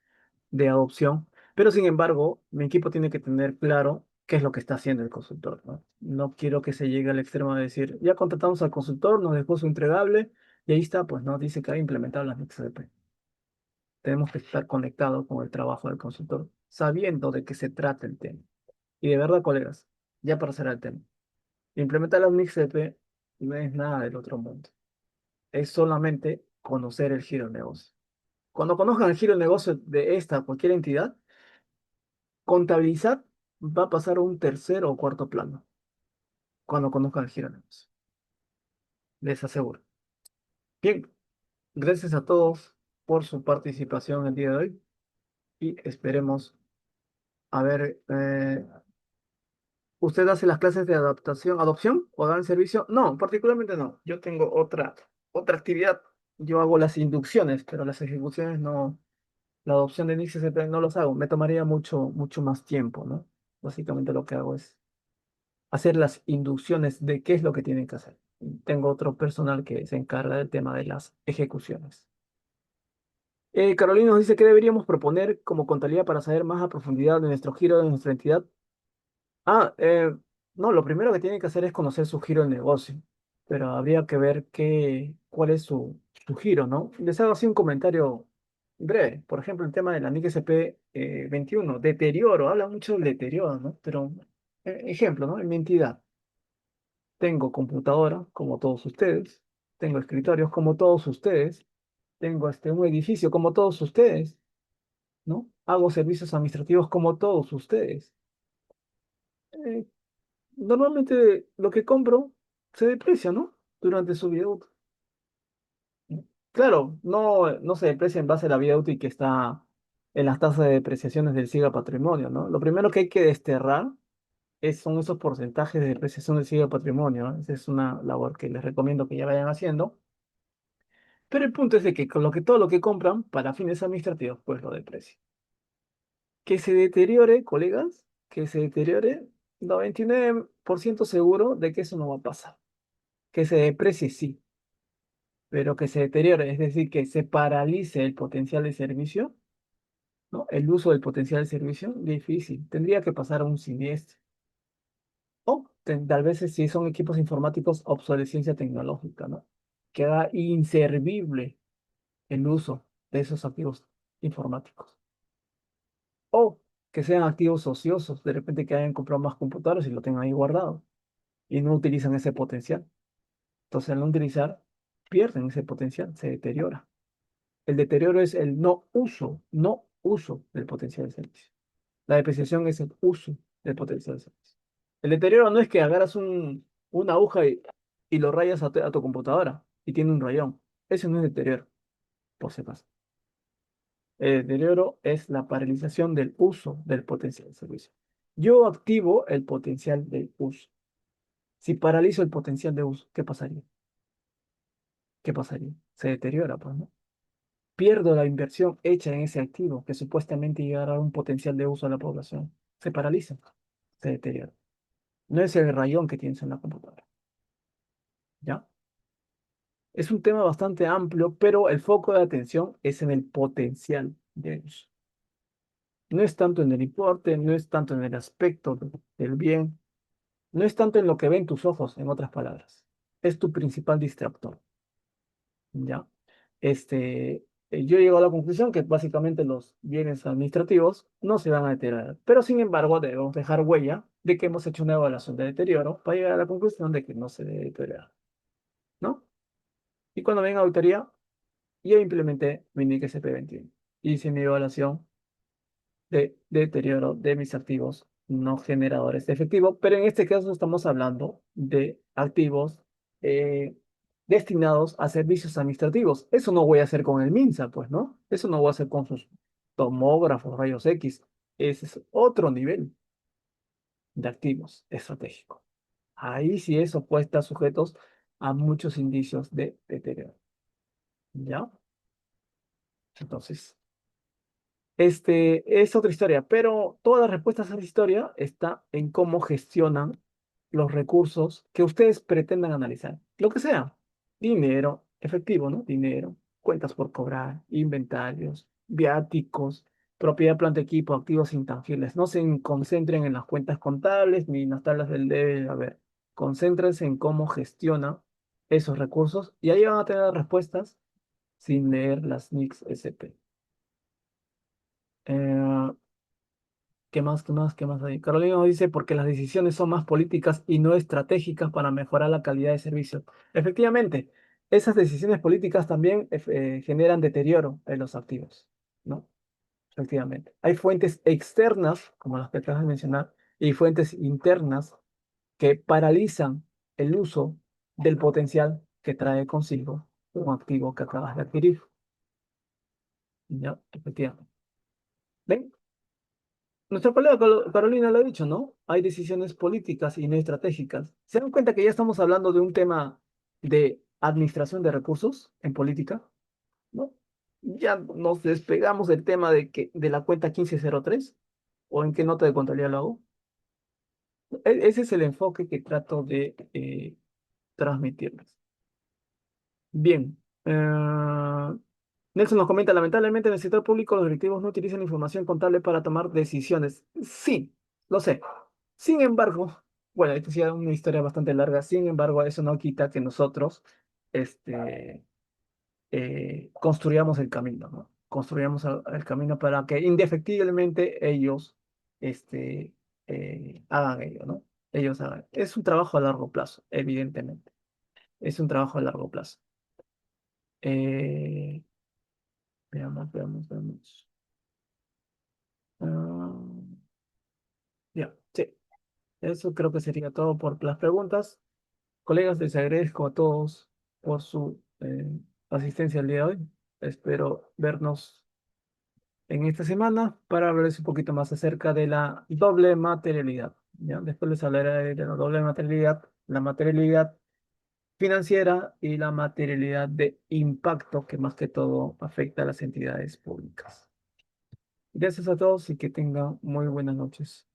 de adopción, pero sin embargo, mi equipo tiene que tener claro qué es lo que está haciendo el consultor, ¿no? No quiero que se llegue al extremo de decir, ya contratamos al consultor, nos dejó su entregable y ahí está, pues no, dice que ha implementado las NICSP. Tenemos que estar conectados con el trabajo del consultor, sabiendo de qué se trata el tema. Y de verdad, colegas, ya para cerrar el tema, implementar las NICSP no es nada del otro mundo, es solamente conocer el giro del negocio. Cuando conozcan el giro del negocio de esta cualquier entidad, contabilizar va a pasar a un tercer o cuarto plano cuando conozcan el giro del negocio. Les aseguro. Bien, gracias a todos por su participación el día de hoy y esperemos a ver, ¿usted hace las clases de adaptación, adopción o dan servicio? No, particularmente no. Yo tengo otra actividad. Yo hago las inducciones, pero las ejecuciones no. La adopción de NICs etcétera, no los hago, me tomaría mucho más tiempo, ¿no? Básicamente lo que hago es hacer las inducciones de qué es lo que tienen que hacer. Tengo otro personal que se encarga del tema de las ejecuciones. Carolina nos dice que deberíamos proponer como contabilidad para saber más a profundidad de nuestro giro de nuestra entidad. Ah, no, lo primero que tiene que hacer es conocer su giro de negocio, pero habría que ver cuál es su giro, ¿no? Les hago así un comentario breve. Por ejemplo, el tema de la NIC SP 21, deterioro, habla mucho del deterioro, ¿no? Pero, ejemplo, ¿no? En mi entidad tengo computadora, como todos ustedes, tengo escritorios, como todos ustedes, tengo un edificio, como todos ustedes, ¿no? Hago servicios administrativos, como todos ustedes. Eh, Normalmente lo que compro se deprecia, ¿no? Durante su vida útil. Claro, no se deprecia en base a la vida útil que está en las tasas de depreciaciones del SIGA Patrimonio, ¿no? Lo primero que hay que desterrar son esos porcentajes de depreciación del SIGA Patrimonio, ¿no? Esa es una labor que les recomiendo que ya vayan haciendo. Pero el punto es de que con todo lo que compran para fines administrativos, pues lo deprecia. Que se deteriore, colegas, que se deteriore, 99% seguro de que eso no va a pasar. Que se deprecie, sí, pero que se deteriore, es decir, que se paralice el potencial de servicio, ¿no? El uso del potencial de servicio, difícil. Tendría que pasar a un siniestro. O tal vez si son equipos informáticos, obsolescencia tecnológica, ¿no? Queda inservible el uso de esos activos informáticos. O que sean activos ociosos, de repente que hayan comprado más computadores y lo tengan ahí guardado y no utilizan ese potencial. Entonces, al no utilizar, pierden ese potencial, se deteriora. El deterioro es el no uso del potencial de servicio. La depreciación es el uso del potencial de servicio. El deterioro no es que agarras una aguja y lo rayas a tu computadora y tiene un rayón. Eso no es deterioro, por si acaso. El deterioro es la paralización del uso del potencial de servicio. Yo activo el potencial de uso. Si paralizo el potencial de uso, ¿qué pasaría? ¿Qué pasaría? Se deteriora, pues, ¿no? Pierdo la inversión hecha en ese activo que supuestamente llegará a un potencial de uso a la población. Se paraliza, se deteriora. No es el rayón que tienes en la computadora, ¿ya? Es un tema bastante amplio, pero el foco de atención es en el potencial de uso. No es tanto en el importe, no es tanto en el aspecto del bien, no es tanto en lo que ven tus ojos, en otras palabras. Es tu principal distractor, ¿ya? Yo llego a la conclusión que básicamente los bienes administrativos no se van a deteriorar, pero sin embargo debemos dejar huella de que hemos hecho una evaluación de deterioro para llegar a la conclusión de que no se debe deteriorar, ¿no? Y cuando venga auditoría, yo implementé mi NIC SP21. Hice mi evaluación de deterioro de mis activos no generadores de efectivo, pero en este caso estamos hablando de activos eh, destinados a servicios administrativos. Eso no voy a hacer con el MINSA, pues, ¿no? Eso no voy a hacer con sus tomógrafos, rayos X. Ese es otro nivel de activos estratégicos. Ahí sí eso puede estar sujetos a muchos indicios de deterioro. ¿Ya? Entonces, es otra historia, pero todas las respuestas a esa historia está en cómo gestionan los recursos que ustedes pretendan analizar. Lo que sea, dinero, efectivo, ¿no? Dinero, cuentas por cobrar, inventarios, viáticos, propiedad, planta, equipo, activos intangibles. No se concentren en las cuentas contables ni en las tablas del debe haber. Concéntrense en cómo gestiona esos recursos y ahí van a tener las respuestas sin leer las NICs SP. Eh, ¿Qué más? ¿Qué más? ¿Qué más hay? Carolina nos dice porque las decisiones son más políticas y no estratégicas para mejorar la calidad de servicio. Efectivamente, esas decisiones políticas también generan deterioro en los activos, ¿no? Efectivamente. Hay fuentes externas, como las que acabas de mencionar, y fuentes internas que paralizan el uso del potencial que trae consigo un activo que acabas de adquirir. ¿Ya? Efectivamente. ¿Ven? Nuestra colega Carolina lo ha dicho, ¿no? Hay decisiones políticas y no estratégicas. ¿Se dan cuenta que ya estamos hablando de un tema de administración de recursos en política? ¿No? Ya nos despegamos del tema de la cuenta 1503 o en qué nota de contabilidad lo hago. Ese es el enfoque que trato de transmitirles. Bien. Nelson nos comenta, lamentablemente en el sector público los directivos no utilizan información contable para tomar decisiones. Sí, lo sé. Sin embargo, bueno, esta sí es una historia bastante larga. Sin embargo, eso no quita que nosotros este, construyamos el camino, ¿no? Construyamos el camino para que indefectiblemente ellos hagan ello, ¿no? Ellos hagan. Es un trabajo a largo plazo, evidentemente. Es un trabajo a largo plazo. Eh, veamos, veamos, veamos. Ah, ya, sí. Eso creo que sería todo por las preguntas. Colegas, les agradezco a todos por su asistencia el día de hoy. Espero vernos en esta semana para hablarles un poquito más acerca de la doble materialidad. ¿Ya? Después les hablaré de la doble materialidad, la materialidad financiera y la materialidad de impacto que más que todo afecta a las entidades públicas. Gracias a todos y que tengan muy buenas noches.